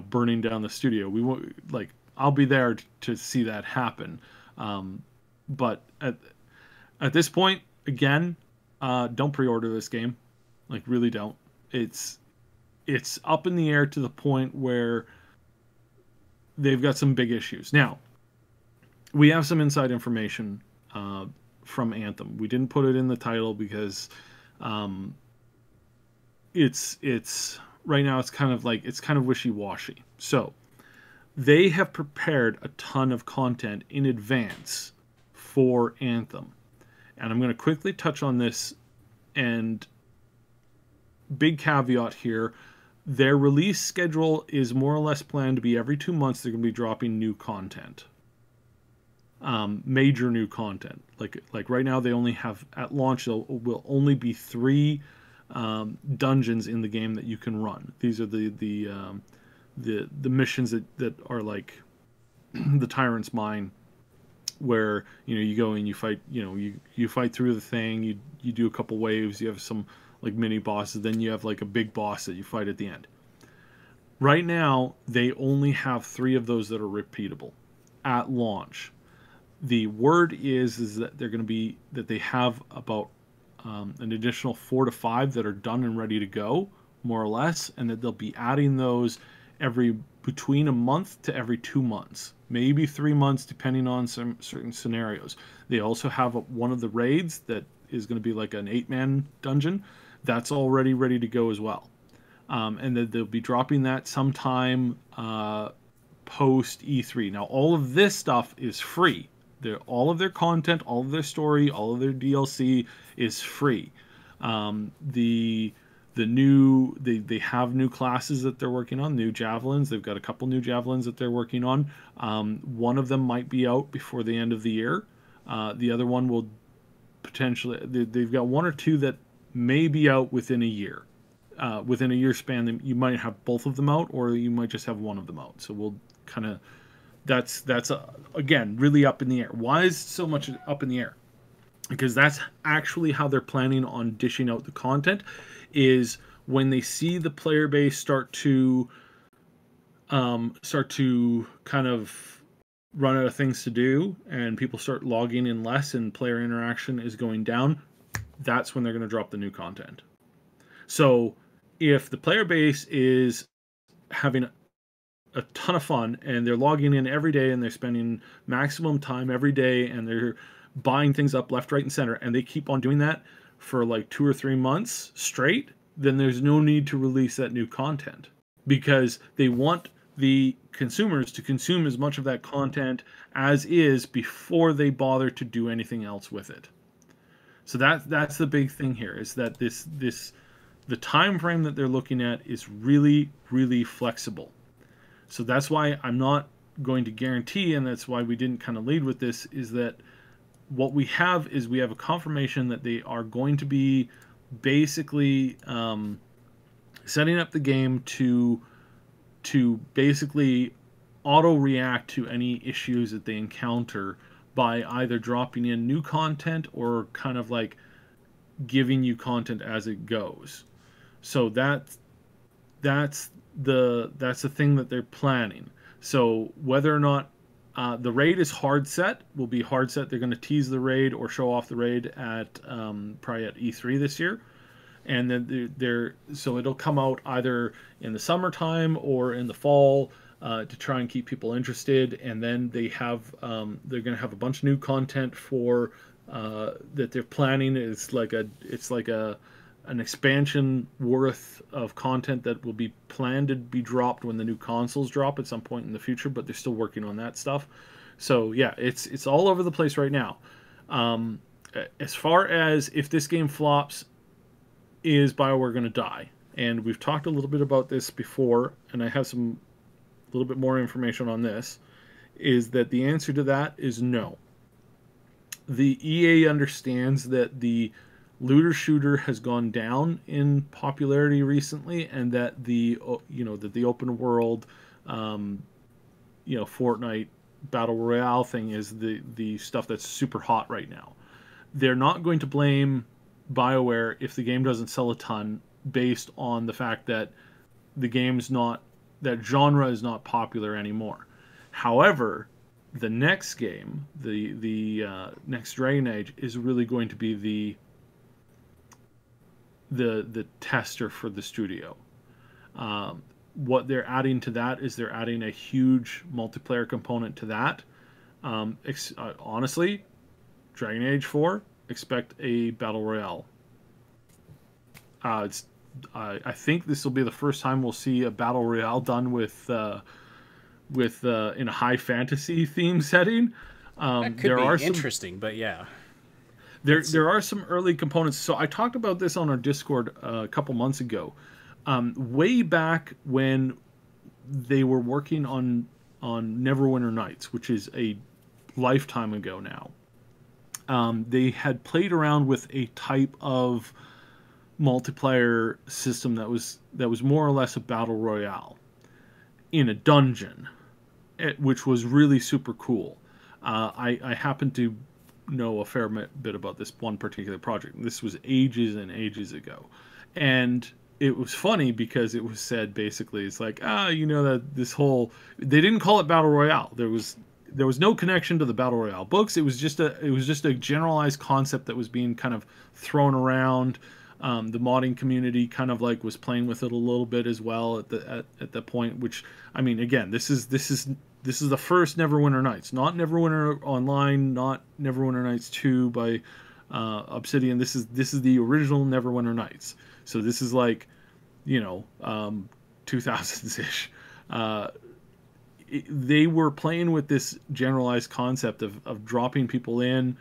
burning down the studio, we won't, like, I'll be there to see that happen. But at this point, again, don't pre-order this game. Like, really don't. It's up in the air to the point where they've got some big issues. Now, we have some inside information from Anthem. We didn't put it in the title because it's right now it's kind of wishy-washy. So they have prepared a ton of content in advance for Anthem. And I'm going to quickly touch on this, and big caveat here, their release schedule is more or less planned to be every 2 months they're going to be dropping new content. Major new content. Like right now they only have, at launch, there will only be 3 dungeons in the game that you can run. These are the missions that are like the Tyrant's Mine, where you go and you fight, you fight through the thing, you do a couple waves, you have some like mini bosses, then you have like a big boss that you fight at the end. Right now they only have 3 of those that are repeatable at launch. The word is that they're going to be, that they have about an additional 4 to 5 that are done and ready to go, more or less, and that they'll be adding those between a month to every 2 months, maybe 3 months, depending on some certain scenarios. They also have one of the raids that is going to be like an 8-man dungeon that's already ready to go as well, and that they'll be dropping that sometime post E3. Now, all of this stuff is free. All of their content, all of their story, all of their DLC is free. They have new classes that they're working on, new javelins. They've got a couple new javelins that they're working on. One of them might be out before the end of the year. The other one will potentially, they've got 1 or 2 that may be out within a year. Within a year span, you might have both of them out, or you might just have one of them out. So we'll kind of, that's again, really up in the air. Why is so much up in the air? Because that's actually how they're planning on dishing out the content, is when they see the player base start to kind of run out of things to do, and people start logging in less and player interaction is going down, that's when they're going to drop the new content. So if the player base is having a ton of fun and they're logging in every day and they're spending maximum time every day and they're buying things up left, right, and center, and they keep on doing that for like 2 or 3 months straight, then there's no need to release that new content, because they want the consumers to consume as much of that content as is before they bother to do anything else with it. So that's the big thing here, is that the time frame that they're looking at is really, really flexible. So that's why I'm not going to guarantee, and that's why we didn't kind of lead with this, is that what we have is we have a confirmation that they are going to be basically setting up the game to basically auto-react to any issues that they encounter by either dropping in new content or kind of like giving you content as it goes. So that's the thing that they're planning. So whether or not the raid is hard set, will be hard set. They're going to tease the raid or show off the raid at probably at E3 this year, and then so it'll come out either in the summertime or in the fall to try and keep people interested. And then they're going to have a bunch of new content for that they're planning. It's like an expansion worth of content that will be planned to be dropped when the new consoles drop at some point in the future, but they're still working on that stuff. So yeah, it's all over the place right now. As far as if this game flops, is BioWare going to die? And we've talked a little bit about this before, and I have a little bit more information on this, is that the answer to that is no. The EA understands that the looter shooter has gone down in popularity recently, and that the open world, Fortnite battle royale thing is the stuff that's super hot right now. They're not going to blame BioWare if the game doesn't sell a ton based on the fact that that genre is not popular anymore. However, the next game, the next Dragon Age, is really going to be the tester for the studio. What they're adding to that is they're adding a huge multiplayer component to that. Honestly, Dragon Age 4, expect a battle royale. I think this will be the first time we'll see a battle royale done with in a high fantasy theme setting. That could be interesting, but yeah. There are some early components. So I talked about this on our Discord a couple months ago. Way back when they were working on Neverwinter Nights, which is a lifetime ago now. They had played around with a type of multiplayer system that was more or less a battle royale in a dungeon, which was really super cool. I happen to know a fair bit about this one particular project. This was ages and ages ago, and it was funny because it was said basically it's like that this whole, they didn't call it battle royale. There was no connection to the battle royale books. It was just a generalized concept that was being kind of thrown around. The modding community kind of like was playing with it a little bit as well at the point. Which, I mean, again, this is the first Neverwinter Nights, not Neverwinter Online, not Neverwinter Nights 2 by Obsidian. This is the original Neverwinter Nights. So this is like, 2000s ish. They were playing with this generalized concept of dropping people in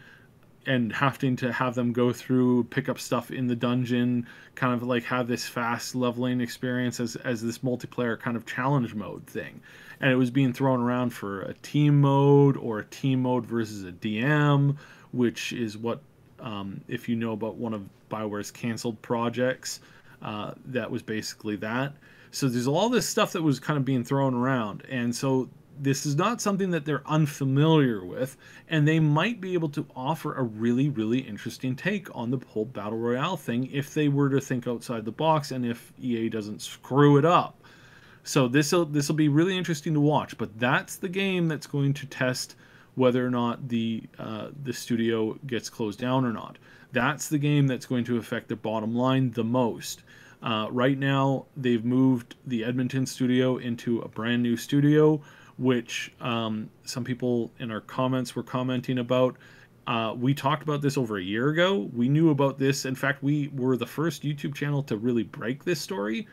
and having to have them go through, pick up stuff in the dungeon, kind of like have this fast leveling experience as this multiplayer kind of challenge mode thing. And it was being thrown around for a team mode or a team mode versus a DM, which is what, if you know about one of BioWare's canceled projects, that was basically that. So there's all this stuff that was kind of being thrown around. And so this is not something that they're unfamiliar with, and they might be able to offer a really, really interesting take on the whole Battle Royale thing if they were to think outside the box and if EA doesn't screw it up. So this'll be really interesting to watch, but that's the game that's going to test whether or not the studio gets closed down or not. That's the game that's going to affect their bottom line the most. Right now, they've moved the Edmonton studio into a brand new studio, which some people in our comments were commenting about. We talked about this over a year ago. We knew about this. In fact, we were the first YouTube channel to really break this story,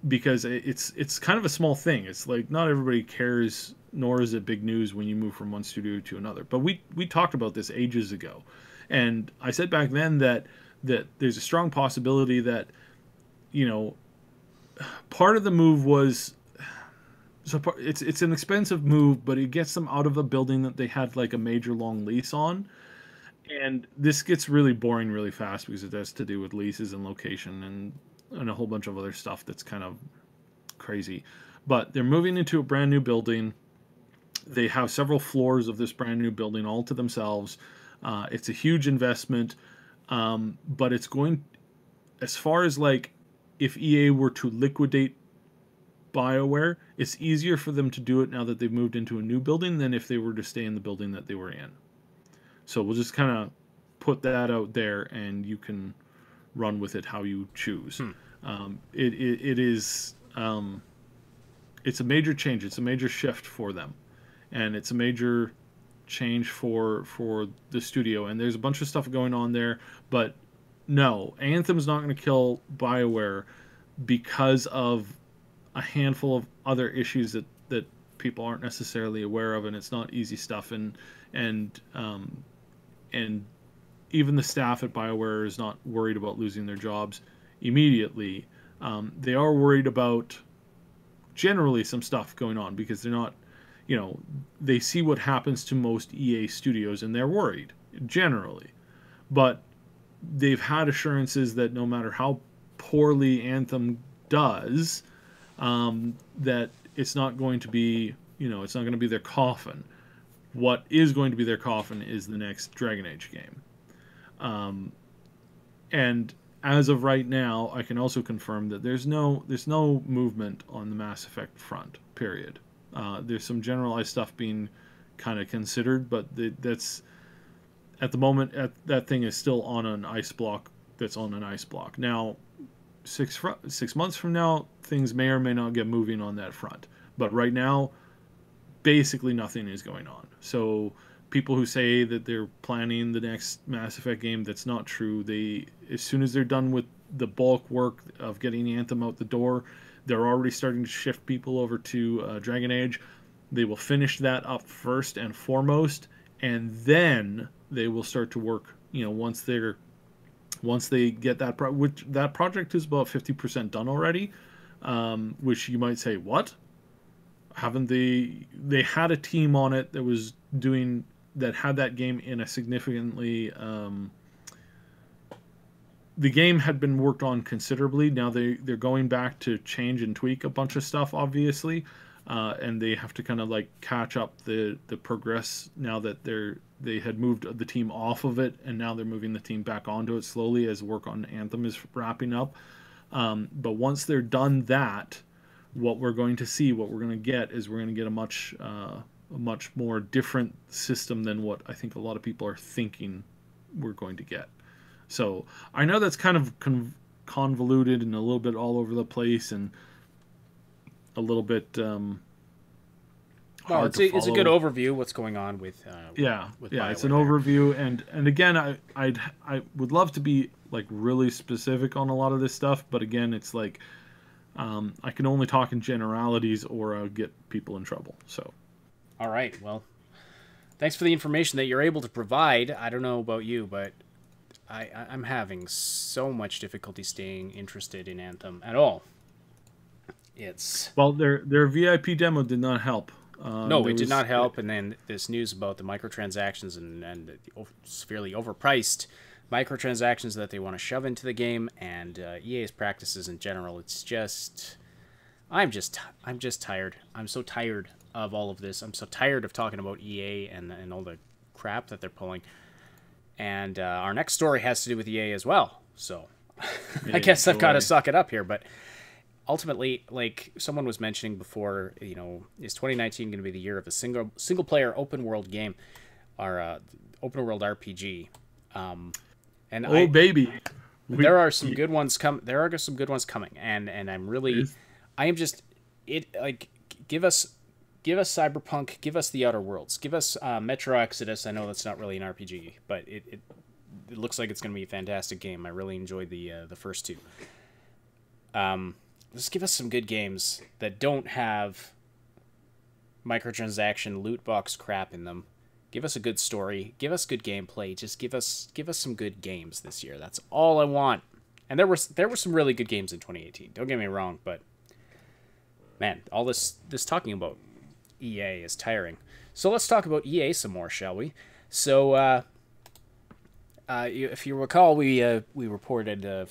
because it's kind of a small thing. It's like not everybody cares, nor is it big news when you move from one studio to another. But we talked about this ages ago, and I said back then that there's a strong possibility that, part of the move was, so it's an expensive move, but it gets them out of a building that they had like a major long lease on. And this gets really boring really fast because it has to do with leases and location and a whole bunch of other stuff that's kind of crazy. But they're moving into a brand new building. They have several floors of this brand new building all to themselves. It's a huge investment, but it's going, as far as like if EA were to liquidate BioWare, it's easier for them to do it now that they've moved into a new building than if they were to stay in the building that they were in. So we'll just kind of put that out there, and you can run with it how you choose. It is it's a major change. It's a major shift for them, and it's a major change for the studio. And there's a bunch of stuff going on there, but no, Anthem's not going to kill BioWare because of a handful of other issues that people aren't necessarily aware of, and it's not easy stuff. And even the staff at BioWare is not worried about losing their jobs immediately. They are worried about generally some stuff going on because they're not, they see what happens to most EA studios and they're worried generally. But they've had assurances that no matter how poorly Anthem does, that it's not going to be, it's not going to be their coffin. What is going to be their coffin is the next Dragon Age game. And as of right now, I can also confirm that there's no movement on the Mass Effect front, period. There's some generalized stuff being kind of considered, but that's, at the moment, that thing is still on an ice block that's on an ice block. Now, 6 months from now, things may or may not get moving on that front. But right now, basically nothing is going on. So people who say that they're planning the next Mass Effect game, that's not true. As soon as they're done with the bulk work of getting Anthem out the door, they're already starting to shift people over to Dragon Age. They will finish that up first and foremost, and then they will start to work. Once they get that which that project is about 50% done already, which you might say, what? Haven't they had a team on it that had that game in a significantly the game had been worked on considerably. Now they're going back to change and tweak a bunch of stuff, obviously, and they have to kind of like catch up the progress now that they had moved the team off of it, and now they're moving the team back onto it slowly as work on Anthem is wrapping up. But once they're done that, what we're going to get is we're going to get a much more different system than what I think a lot of people are thinking we're going to get. So I know that's kind of convoluted and a little bit all over the place and a little bit hard to follow. It's a good overview what's going on with BioWare it's an overview, and again I would love to be like really specific on a lot of this stuff, but again it's like I can only talk in generalities or I'll get people in trouble. So all right, well, thanks for the information that you're able to provide. I don't know about you, but I'm having so much difficulty staying interested in Anthem at all. Their VIP demo did not help. No, it did not help. And then this news about the microtransactions and the severely overpriced microtransactions that they want to shove into the game, and EA's practices in general. It's just, I'm just tired. I'm so tired of all of this. I'm so tired of talking about EA and all the crap that they're pulling. And our next story has to do with EA as well. So I guess I've got to suck it up here. But ultimately, like someone was mentioning before, is 2019 going to be the year of a single player open world game, or open world RPG? Baby, there are some good ones coming. There are some good ones coming, and give us Cyberpunk, give us the Outer Worlds, give us Metro Exodus. I know that's not really an RPG, but it looks like it's going to be a fantastic game. I really enjoyed the first two. Just give us some good games that don't have microtransaction loot box crap in them. Give us a good story. Give us good gameplay. Just give us some good games this year. That's all I want. And there were some really good games in 2018. Don't get me wrong, but man, all this talking about EA is tiring. So let's talk about EA some more, shall we? So if you recall, we reported it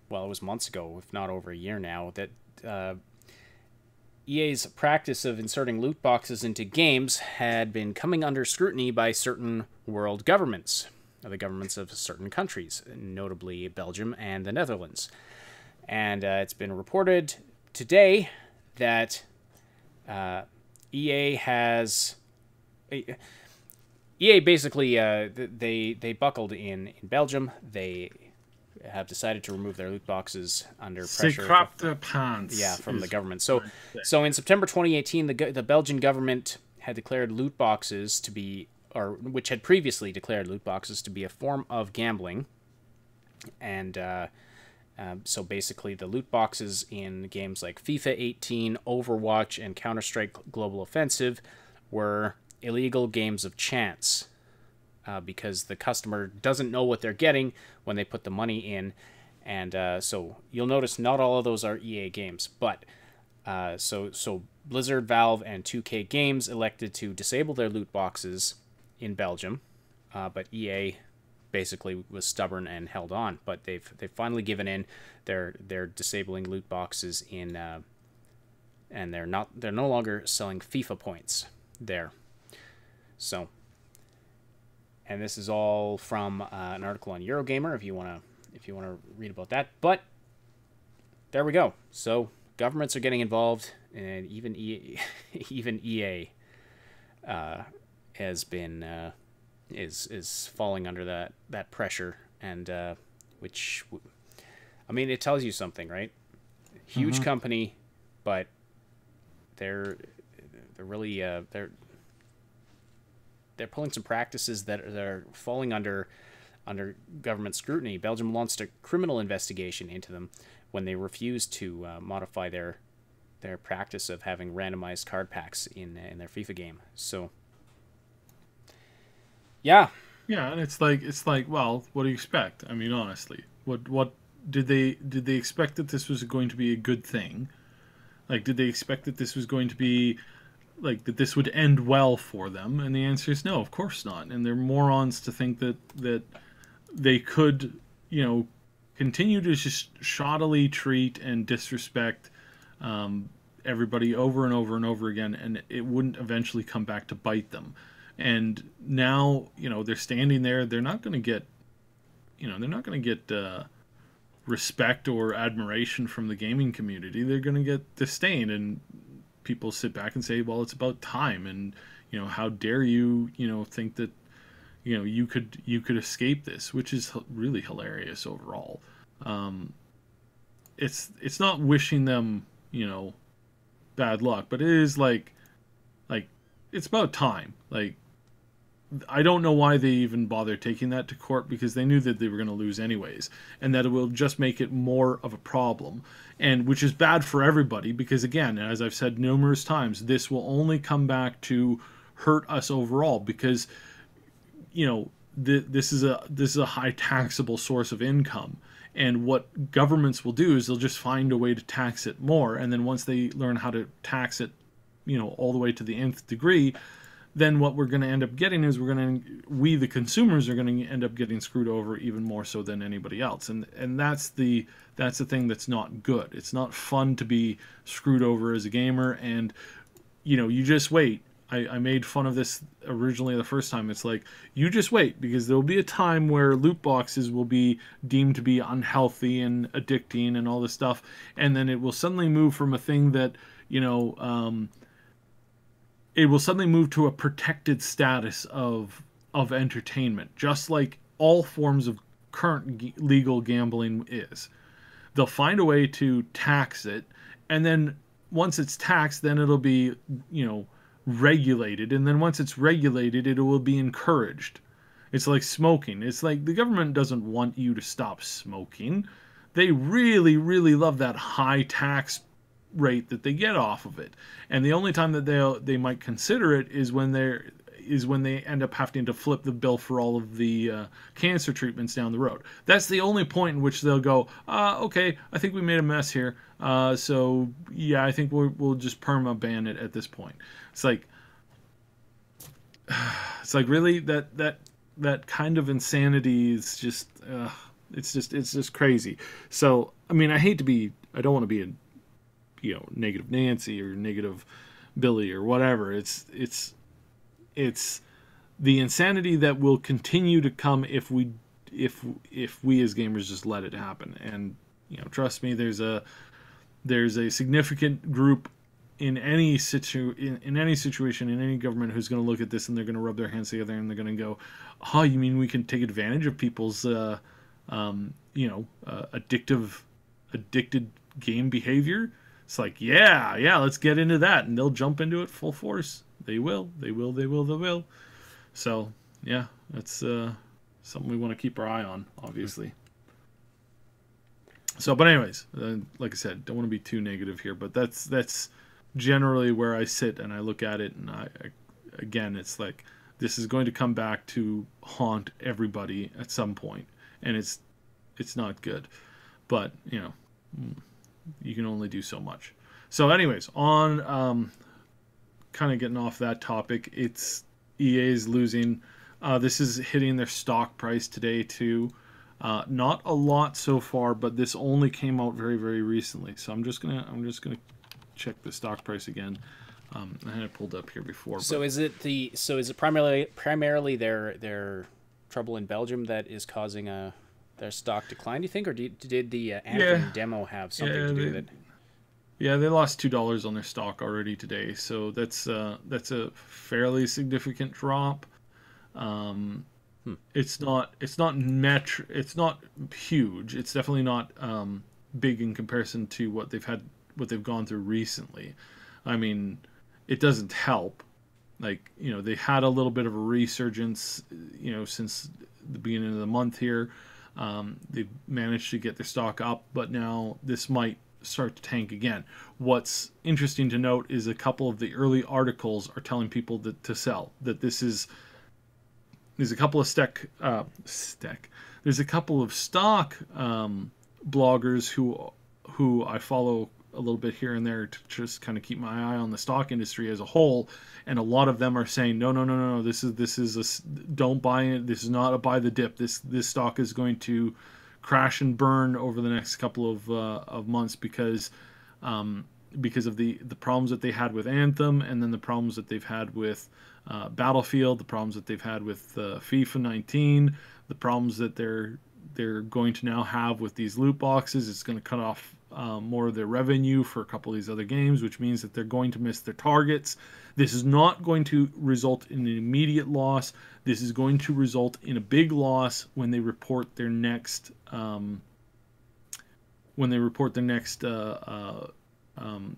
was months ago, if not over a year now, that EA's practice of inserting loot boxes into games had been coming under scrutiny by certain world governments, or the governments of certain countries, notably Belgium and the Netherlands. And it's been reported today that EA basically they buckled in Belgium. They have decided to remove their loot boxes under pressure. They crapped their pants. Yeah, from the government. So in September 2018, the Belgian government had declared loot boxes to be, or which had previously declared loot boxes to be a form of gambling, and so basically the loot boxes in games like FIFA 18, Overwatch, and Counter-Strike Global Offensive were illegal games of chance. Because the customer doesn't know what they're getting when they put the money in. And so you'll notice not all of those are EA games. But so Blizzard, Valve, and 2K Games elected to disable their loot boxes in Belgium. But EA basically was stubborn and held on. But they've finally given in. They're disabling loot boxes in, and they're no longer selling FIFA points there. So. And this is all from an article on Eurogamer, if you want to read about that. But there we go. So governments are getting involved, and even EA has been is falling under that pressure, and which, I mean, it tells you something, right? Huge company, but they're really they're pulling some practices that are falling under government scrutiny. Belgium launched a criminal investigation into them when they refused to modify their practice of having randomized card packs in their FIFA game. So, yeah. Yeah, and it's like, well, what do you expect? I mean, honestly, what did they expect that this was going to be a good thing? Like, did they expect that this was going to be like that this would end well for them? And the answer is no, of course not. And they're morons to think that they could, continue to just shoddily treat and disrespect everybody over and over and over again, and it wouldn't eventually come back to bite them. And now, they're standing there. They're not going to get, respect or admiration from the gaming community. They're going to get disdain, and people sit back and say, well, it's about time. And, how dare you, think that, you could escape this, which is really hilarious overall. It's not wishing them, bad luck, but it is like it's about time. Like, I don't know why they even bothered taking that to court, because they knew that they were going to lose anyways, and that it will just make it more of a problem, and which is bad for everybody, because again, as I've said numerous times, this will only come back to hurt us overall, because this is a high taxable source of income, and what governments will do is they'll just find a way to tax it more, and then once they learn how to tax it all the way to the nth degree, then what we're going to end up getting is we the consumers are going to end up getting screwed over even more so than anybody else, and that's the thing that's not good. It's not fun to be screwed over as a gamer, and you just wait. I made fun of this originally the first time. It's like, you just wait, because there will be a time where loot boxes will be deemed to be unhealthy and addicting and all this stuff, and then it will suddenly move from a thing that it will suddenly move to a protected status of entertainment, just like all forms of current legal gambling is. They'll find a way to tax it, and then once it's taxed, then it'll be, regulated, and then once it's regulated, it will be encouraged. It's like smoking. It's like the government doesn't want you to stop smoking. They really, really love that high tax rate that they get off of it, and the only time that they might consider it is when they end up having to flip the bill for all of the cancer treatments down the road. That's the only point in which they'll go, okay, I think we made a mess here, so yeah, I think we'll just perma ban it at this point. It's like really that kind of insanity is just it's just crazy. So I mean, I don't want to be a negative Nancy or negative Billy or whatever. It's the insanity that will continue to come if we as gamers just let it happen. And trust me, there's a significant group in any situation, in any government, who's going to look at this and they're going to rub their hands together and they're going to go, "Oh, you mean we can take advantage of people's addicted game behavior?" It's like, yeah, let's get into that. And they'll jump into it full force. They will. So, yeah, that's something we want to keep our eye on, obviously. So, but anyways, like I said, don't want to be too negative here, but that's generally where I sit and I look at it, and again, it's like, this is going to come back to haunt everybody at some point, and it's not good. But, you can only do so much. So anyways, on kind of getting off that topic, it's EA's losing. This is hitting their stock price today too. Not a lot so far, but this only came out very, very recently. So I'm just gonna check the stock price again. I had it pulled up here before. So is it primarily their trouble in Belgium that is causing their stock decline, do you think, or did the Anthem demo have something to do with it? Yeah, they lost $2 on their stock already today, so that's a fairly significant drop. It's not huge. It's definitely not big in comparison to what they've gone through recently. I mean, it doesn't help Like, they had a little bit of a resurgence, since the beginning of the month here. They've managed to get their stock up, but now this might start to tank again. What's interesting to note is a couple of the early articles are telling people that to sell. That there's a couple of there's a couple of stock bloggers who I follow a little bit here and there to just kind of keep my eye on the stock industry as a whole, and a lot of them are saying no, this is don't buy it. This is not a buy the dip. This stock is going to crash and burn over the next couple of months because of the problems that they had with Anthem, and then the problems that they've had with Battlefield, the problems that they've had with FIFA 19, the problems that they're going to now have with these loot boxes. It's going to cut off more of their revenue for a couple of these other games, which means that they're going to miss their targets. This is not going to result in an immediate loss. This is going to result in a big loss when they report their next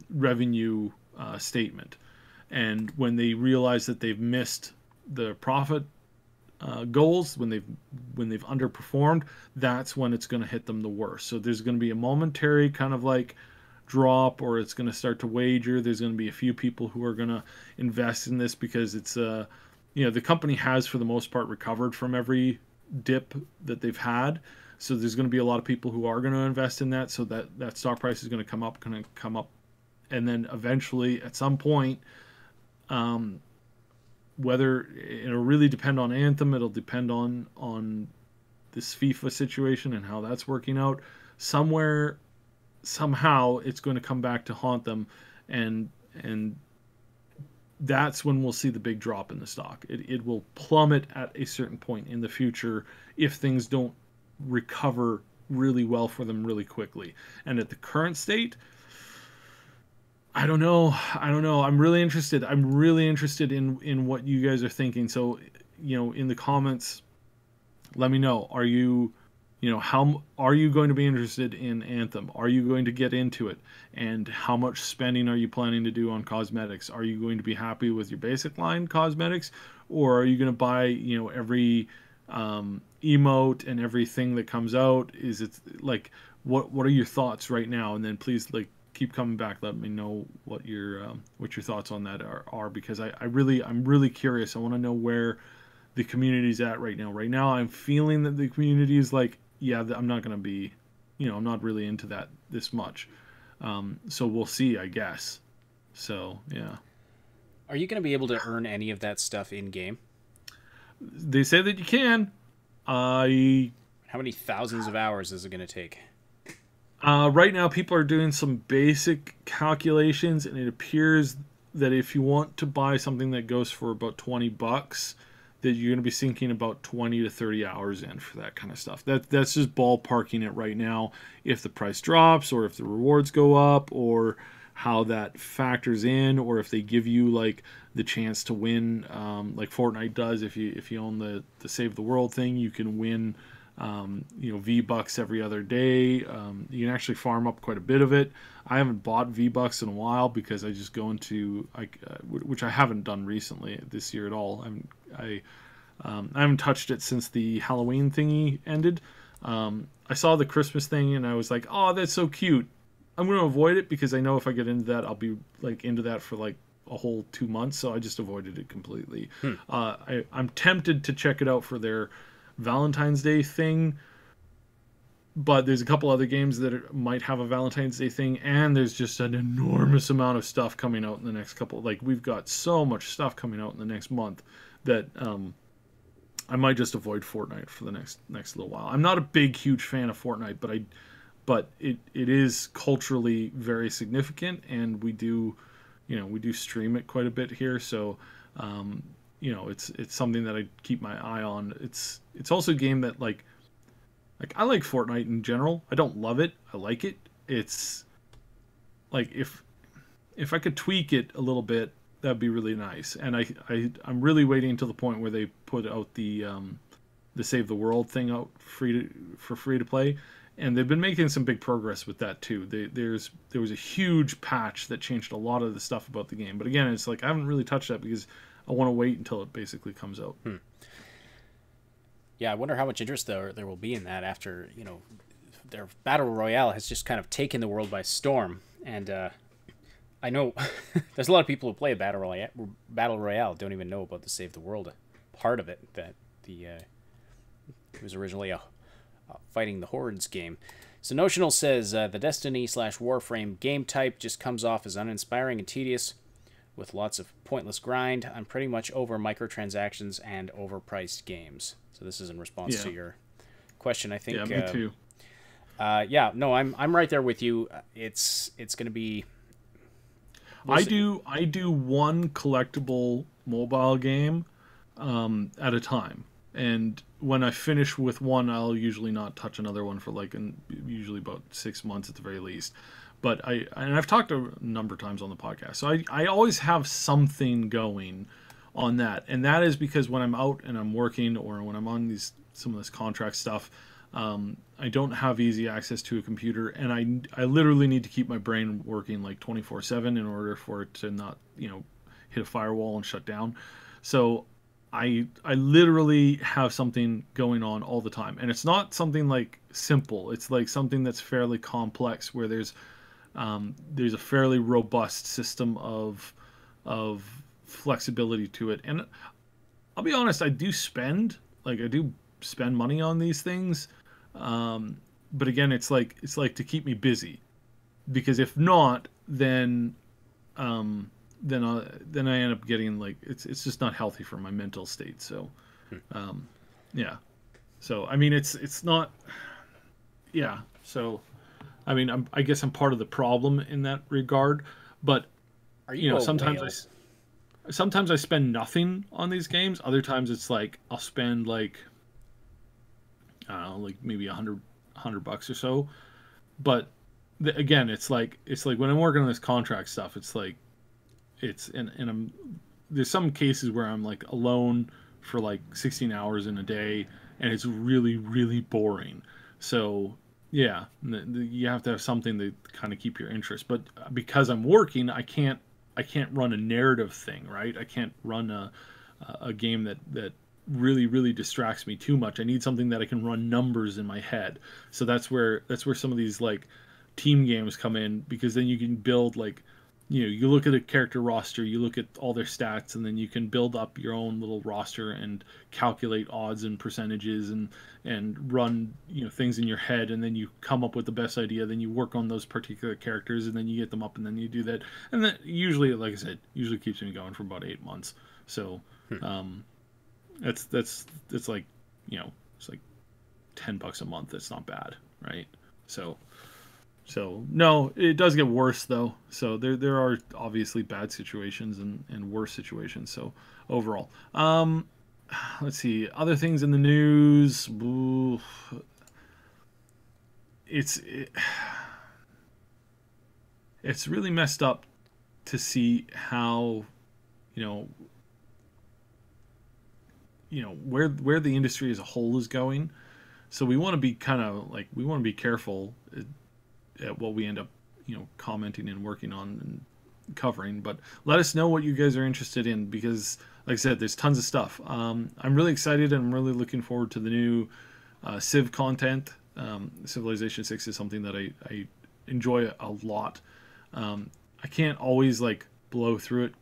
revenue statement, and when they realize that they've missed the profit goals, when they've underperformed, that's when it's going to hit them the worst. So there's going to be a momentary kind of like drop, or it's going to start to wager. There's going to be a few people who are going to invest in this because it's the company has for the most part recovered from every dip that they've had. So there's going to be a lot of people who are going to invest in that. So that stock price is going to come up, and then eventually at some point, whether it'll really depend on Anthem, it'll depend on this FIFA situation and how that's working out. Somehow it's going to come back to haunt them, and that's when we'll see the big drop in the stock. It will plummet at a certain point in the future if things don't recover really well for them really quickly. And at the current state, I don't know. I'm really interested in what you guys are thinking. So, in the comments, let me know. How are you going to be interested in Anthem? Are you going to get into it? And how much spending are you planning to do on cosmetics? Are you going to be happy with your basic line cosmetics, or are you going to buy, every emote and everything that comes out? Is it like, what are your thoughts right now? And then please keep coming back. Let me know what your thoughts on that are, because I'm really curious. I want to know where the community's at right now. Right now, I'm feeling that the community is like, yeah, I'm not going to be, I'm not really into that this much. So we'll see, I guess. So, yeah. Are you going to be able to earn any of that stuff in game? They say that you can. How many thousands of hours is it going to take? Right now, people are doing some basic calculations, and it appears that if you want to buy something that goes for about $20, that you're going to be sinking about 20 to 30 hours in for that kind of stuff. That's just ballparking it right now. If the price drops, or if the rewards go up, or how that factors in, or if they give you the chance to win, like Fortnite does. If you own the Save the World thing, you can win V-Bucks every other day. You can actually farm up quite a bit of it. I haven't bought V-Bucks in a while because I just go into which I haven't done recently this year at all. I haven't touched it since the Halloween thingy ended. I saw the Christmas thing and I was like, oh, that's so cute. I'm going to avoid it because I know if I get into that, I'll be into that for a whole 2 months. So I just avoided it completely. I'm tempted to check it out for their Valentine's Day thing, but there's a couple other games that might have a Valentine's Day thing, and there's just an enormous amount of stuff coming out in the next couple. We've got so much stuff coming out in the next month that I might just avoid Fortnite for the next little while. I'm not a huge fan of Fortnite, but it is culturally very significant, and we do stream it quite a bit here, so it's something that I keep my eye on. It's also a game that I like Fortnite in general. I don't love it. I like it. It's if I could tweak it a little bit, that'd be really nice. And I'm really waiting until the point where they put out the Save the World thing out free to play. And they've been making some big progress with that too. There was a huge patch that changed a lot of the stuff about the game. But again, it's I haven't really touched that because I want to wait until it basically comes out. Yeah, I wonder how much interest there will be in that after, their Battle Royale has just kind of taken the world by storm. And I know there's a lot of people who play Battle Royale don't even know about the Save the World part of it, that it was originally a fighting the hordes game. So Notional says the Destiny/Warframe game type just comes off as uninspiring and tedious with lots of pointless grind. I'm pretty much over microtransactions and overpriced games. So this is in response to your question, I think. Yeah, me too. I'm right there with you. It's going to be. I do one collectible mobile game at a time, and when I finish with one, I'll usually not touch another one for usually about 6 months at the very least. But I've talked a number of times on the podcast, so I always have something going on that, and that is because when I'm out and I'm working, or when I'm on some of this contract stuff, I don't have easy access to a computer, and I literally need to keep my brain working 24/7 in order for it to not hit a firewall and shut down. So I literally have something going on all the time, and it's not something simple. It's something that's fairly complex, where there's a fairly robust system of flexibility to it. And I'll be honest, I do spend money on these things, but again, it's to keep me busy, because if not, then I end up getting it's just not healthy for my mental state. So yeah, so I mean it's not, yeah, so I mean I guess I'm part of the problem in that regard, but sometimes I spend nothing on these games. Other times it's I'll spend I don't know, maybe $100 or so. But again, it's like when I'm working on this contract stuff, there's some cases where I'm alone for 16 hours in a day, and it's really, really boring. So yeah, you have to have something to kind of keep your interest. But because I'm working, I can't run a narrative thing, right? I can't run a game that really, really distracts me too much. I need something that I can run numbers in my head. So that's where some of these team games come in, because then you can build you look at a character roster, you look at all their stats, and then you can build up your own little roster and calculate odds and percentages and run things in your head, and then you come up with the best idea. Then you work on those particular characters, and then you get them up, and then you do that. And that usually, like I said, keeps me going for about 8 months. So it's $10 a month. That's not bad, right? So no, it does get worse though. So there are obviously bad situations and worse situations. So overall, let's see, other things in the news. Ooh, it's really messed up to see how where the industry as a whole is going. So we want to be careful at what we end up commenting and working on and covering. But let us know what you guys are interested in, because like I said, there's tons of stuff. I'm really excited, and I'm really looking forward to the new Civ content. Civilization 6 is something that I enjoy a lot. I can't always blow through it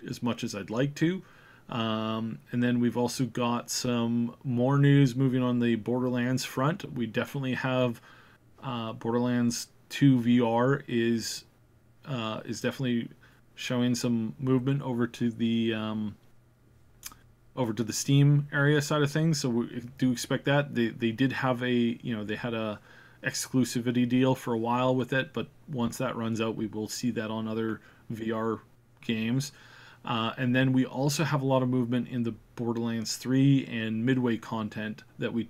as much as I'd like to. And then we've also got some more news moving on the Borderlands front. We definitely have Borderlands 2 VR is definitely showing some movement over to the Steam area side of things. So we do expect that. They did have they had a exclusivity deal for a while with it, but once that runs out, we will see that on other VR games. And then we also have a lot of movement in the Borderlands 3 and Midway content that we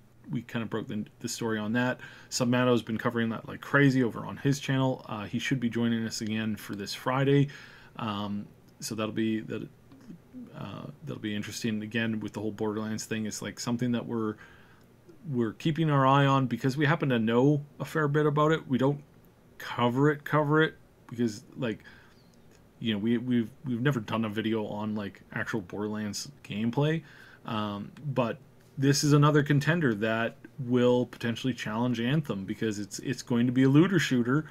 kind of broke the story on that. Submato's been covering that like crazy over on his channel. He should be joining us again for this Friday. So that'll be interesting. Again, with the whole Borderlands thing, it's like something that we're keeping our eye on because we happen to know a fair bit about it. We don't cover it because we've never done a video on like actual Borderlands gameplay, but this is another contender that will potentially challenge Anthem, because it's going to be a looter shooter,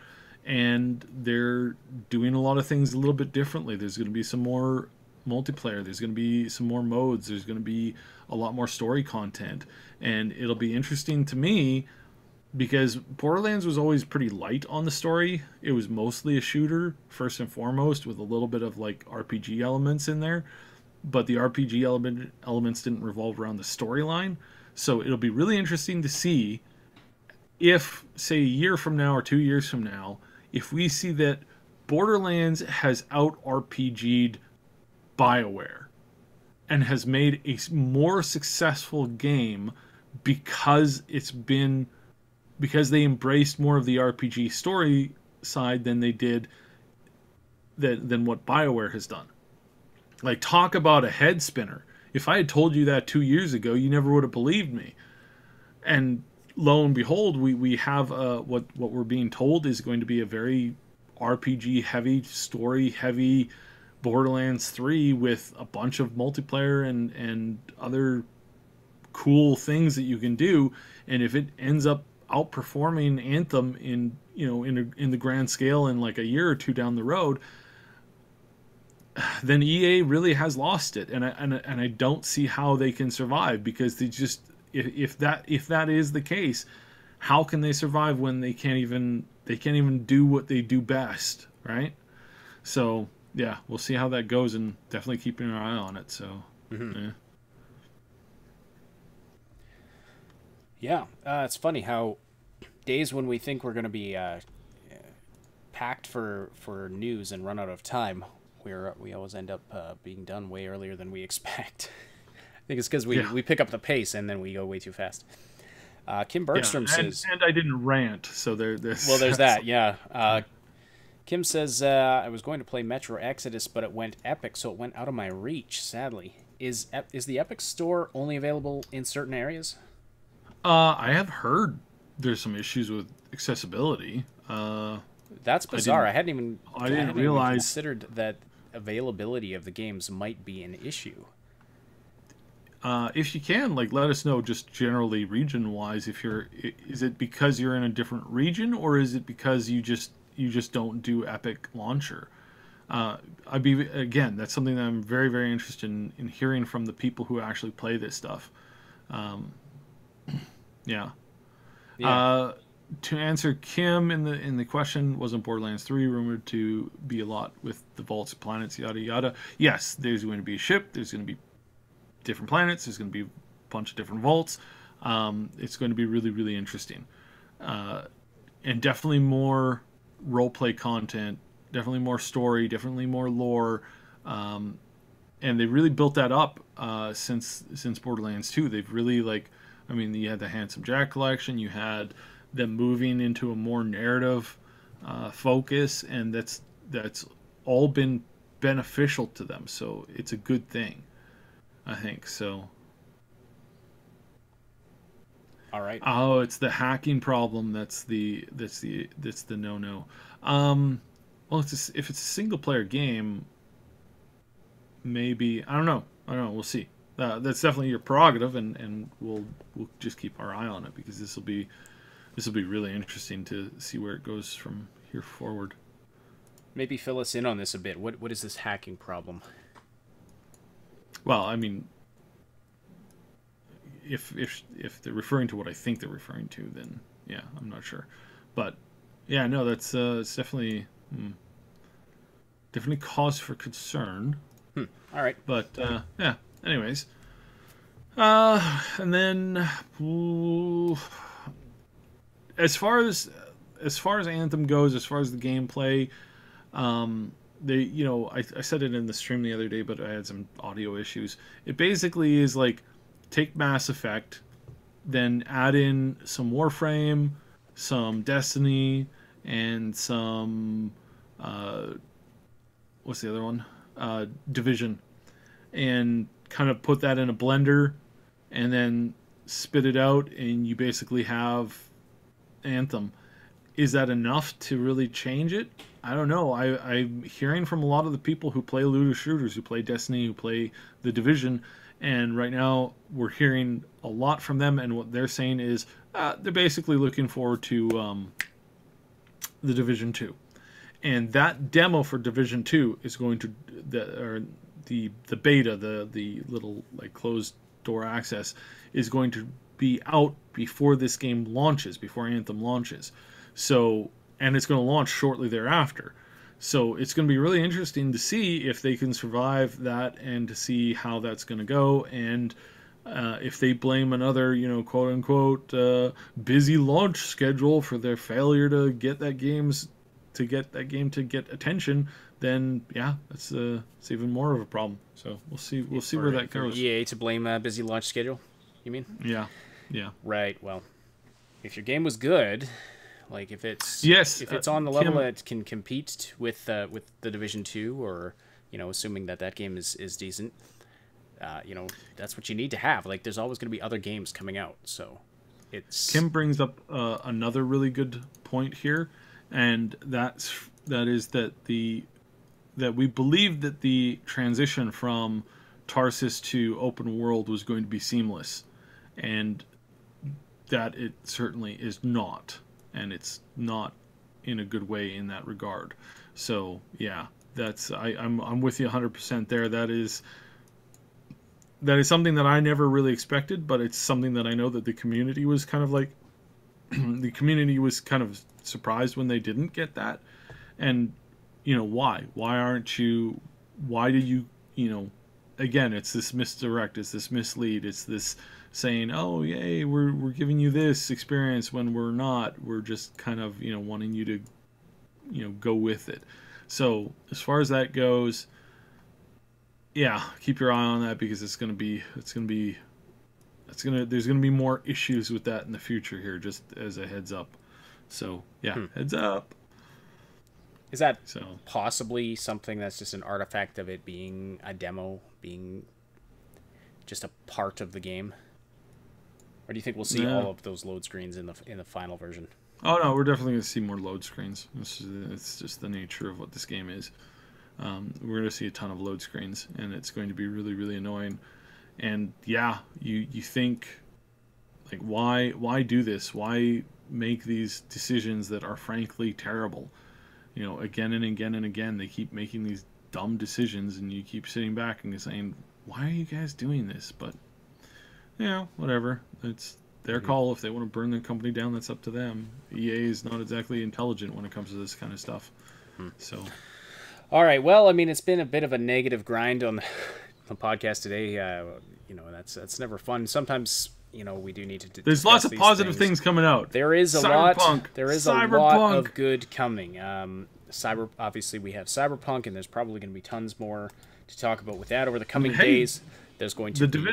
and they're doing a lot of things a little bit differently. There's going to be some more multiplayer, there's going to be some more modes, there's going to be a lot more story content, and it'll be interesting to me because Borderlands was always pretty light on the story. It was mostly a shooter first and foremost, with a little bit of like RPG elements in there, but the RPG elements didn't revolve around the storyline. So it'll be really interesting to see if, say, a year from now or 2 years from now, if we see that Borderlands has out RPG'd BioWare and has made a more successful game because they embraced more of the RPG story side than they did than what BioWare has done. Like, talk about a head spinner. If I had told you that 2 years ago, you never would have believed me. And lo and behold, we have what we're being told is going to be a very RPG heavy, story heavy Borderlands 3 with a bunch of multiplayer and other cool things that you can do. And if it ends up outperforming Anthem in the grand scale in like a year or two down the road, then EA really has lost it, and I don't see how they can survive, because they just, if that is the case, how can they survive when they can't even do what they do best, right? So yeah, we'll see how that goes, and definitely keeping an eye on it. So yeah, it's funny how days when we think we're going to be packed for news and run out of time, we always end up being done way earlier than we expect. I think it's because we pick up the pace and then we go way too fast. Kim Bergstrom says... And I didn't rant, so there's that, yeah. Kim says, I was going to play Metro Exodus, but it went Epic, so it went out of my reach, sadly. Is the Epic Store only available in certain areas? I have heard there's some issues with accessibility. That's bizarre. I hadn't realize even considered that availability of the games might be an issue. If you can, let us know, just generally region-wise. Is it because you're in a different region, or is it because you just don't do Epic Launcher? Again, that's something that I'm very, very interested in hearing from the people who actually play this stuff. Yeah. To answer Kim in the question, wasn't Borderlands 3 rumored to be a lot with the vaults, planets, yada yada? Yes, there's going to be a ship. There's going to be different planets. There's going to be a bunch of different vaults. It's going to be really, really interesting, and definitely more roleplay content. Definitely more story. Definitely more lore. And they really built that up since Borderlands 2. They've really you had the Handsome Jack collection. You had them moving into a more narrative focus, and that's all been beneficial to them. So it's a good thing, I think. So. All right. Oh, it's the hacking problem. That's the no-no. Well, if it's a single player game, maybe I don't know. We'll see. That's definitely your prerogative, and we'll just keep our eye on it, because this will be really interesting to see where it goes from here forward. Maybe fill us in on this a bit. What is this hacking problem? Well, I mean, if they're referring to what I think they're referring to, then yeah, I'm not sure. But yeah, no, that's it's definitely cause for concern. All right. But yeah. Anyways, and then as far as Anthem goes, as far as the gameplay, I said it in the stream the other day, but I had some audio issues. It basically is take Mass Effect, then add in some Warframe, some Destiny, and some what's the other one? Division, and kind of put that in a blender, and then spit it out, and you basically have Anthem. Is that enough to really change it? I don't know. I'm hearing from a lot of the people who play looter shooters, who play Destiny, who play The Division, and right now we're hearing a lot from them, and what they're saying is they're basically looking forward to The Division 2. And that demo for Division 2 is going to, the beta, the little like closed door access, is going to be out before this game launches, before Anthem launches. So, and it's going to launch shortly thereafter. So it's going to be really interesting to see if they can survive that and to see how that's going to go. And if they blame another, quote unquote, busy launch schedule for their failure to get that game to get attention, then yeah, it's even more of a problem. So we'll see where that goes. EA to blame a busy launch schedule, you mean? Yeah. Right. Well, if your game was good, like if it's on the level that it can compete with the Division 2, or assuming that game is decent, that's what you need to have. Like there's always going to be other games coming out, so it's. Kim brings up another really good point here, and that is that we believed that the transition from Tarsus to open world was going to be seamless, and that it certainly is not, and it's not in a good way in that regard. So yeah, I'm with you 100% there. That is something that I never really expected, but it's something that I know that the community was kind of like the community was kind of surprised when they didn't get that. And why do you again, it's this misdirect, it's this mislead, it's this saying, oh yay, we're giving you this experience when we're not. We're just kind of wanting you to go with it. So as far as that goes, yeah, keep your eye on that, because there's gonna be more issues with that in the future here, just as a heads up. So yeah, heads up. Is that possibly something that's just an artifact of it being a demo, being just a part of the game? Or do you think we'll see all of those load screens in the final version? Oh no, we're definitely going to see more load screens. It's just the nature of what this game is. We're going to see a ton of load screens, and it's going to be really, really annoying. And yeah, you think, like, why do this? Why make these decisions that are frankly terrible? Again and again and again, they keep making these dumb decisions, and you keep sitting back and saying, why are you guys doing this? But, whatever. It's their call. If they want to burn their company down, that's up to them. EA is not exactly intelligent when it comes to this kind of stuff. So, all right. Well, I mean, it's been a bit of a negative grind on the podcast today. That's never fun. Sometimes, we do need to. There's lots of positive things coming out. There is a lot. There is a lot of good coming. Obviously, we have Cyberpunk, and there's probably going to be tons more to talk about with that over the coming days. There's going to be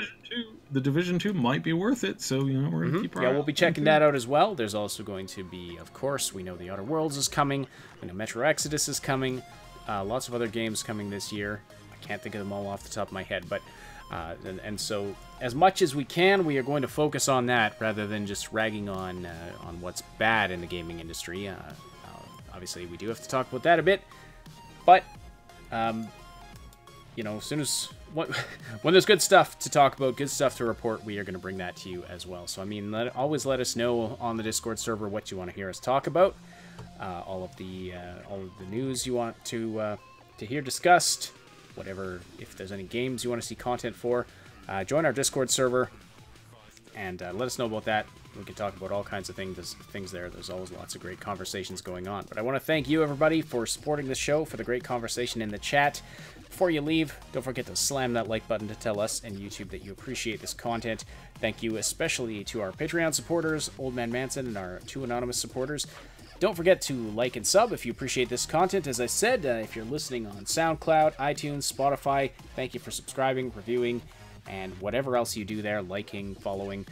the Division 2 might be worth it, so we're going to keep our eye. We'll be checking that out as well. There's also going to be, of course, we know The Outer Worlds is coming. We know Metro Exodus is coming. Lots of other games coming this year. I can't think of them all off the top of my head, but and so as much as we can, we are going to focus on that rather than just ragging on what's bad in the gaming industry. Obviously, we do have to talk about that a bit, but as soon as when there's good stuff to talk about, good stuff to report, we are going to bring that to you as well. So I mean, always let us know on the Discord server what you want to hear us talk about, all of the news you want to hear discussed, whatever. If there's any games you want to see content for, join our Discord server and let us know about that. We can talk about all kinds of things there. There's always lots of great conversations going on. But I want to thank you, everybody, for supporting this show, for the great conversation in the chat. Before you leave, don't forget to slam that like button to tell us and YouTube that you appreciate this content. Thank you especially to our Patreon supporters, Old Man Manson, and our 2 anonymous supporters. Don't forget to like and sub if you appreciate this content. As I said, if you're listening on SoundCloud, iTunes, Spotify, thank you for subscribing, reviewing, and whatever else you do there, liking, following.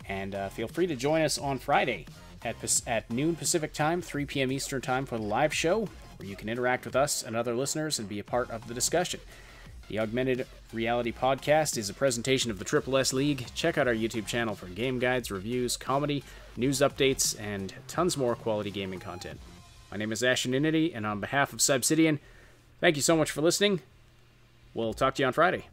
And feel free to join us on Friday at noon Pacific Time, 3 p.m. Eastern Time for the live show, where you can interact with us and other listeners and be a part of the discussion. The Augmented Reality Podcast is a presentation of the Triple S League. Check out our YouTube channel for game guides, reviews, comedy, news updates, and tons more quality gaming content. My name is Asheninity, and on behalf of Subsidian, thank you so much for listening. We'll talk to you on Friday.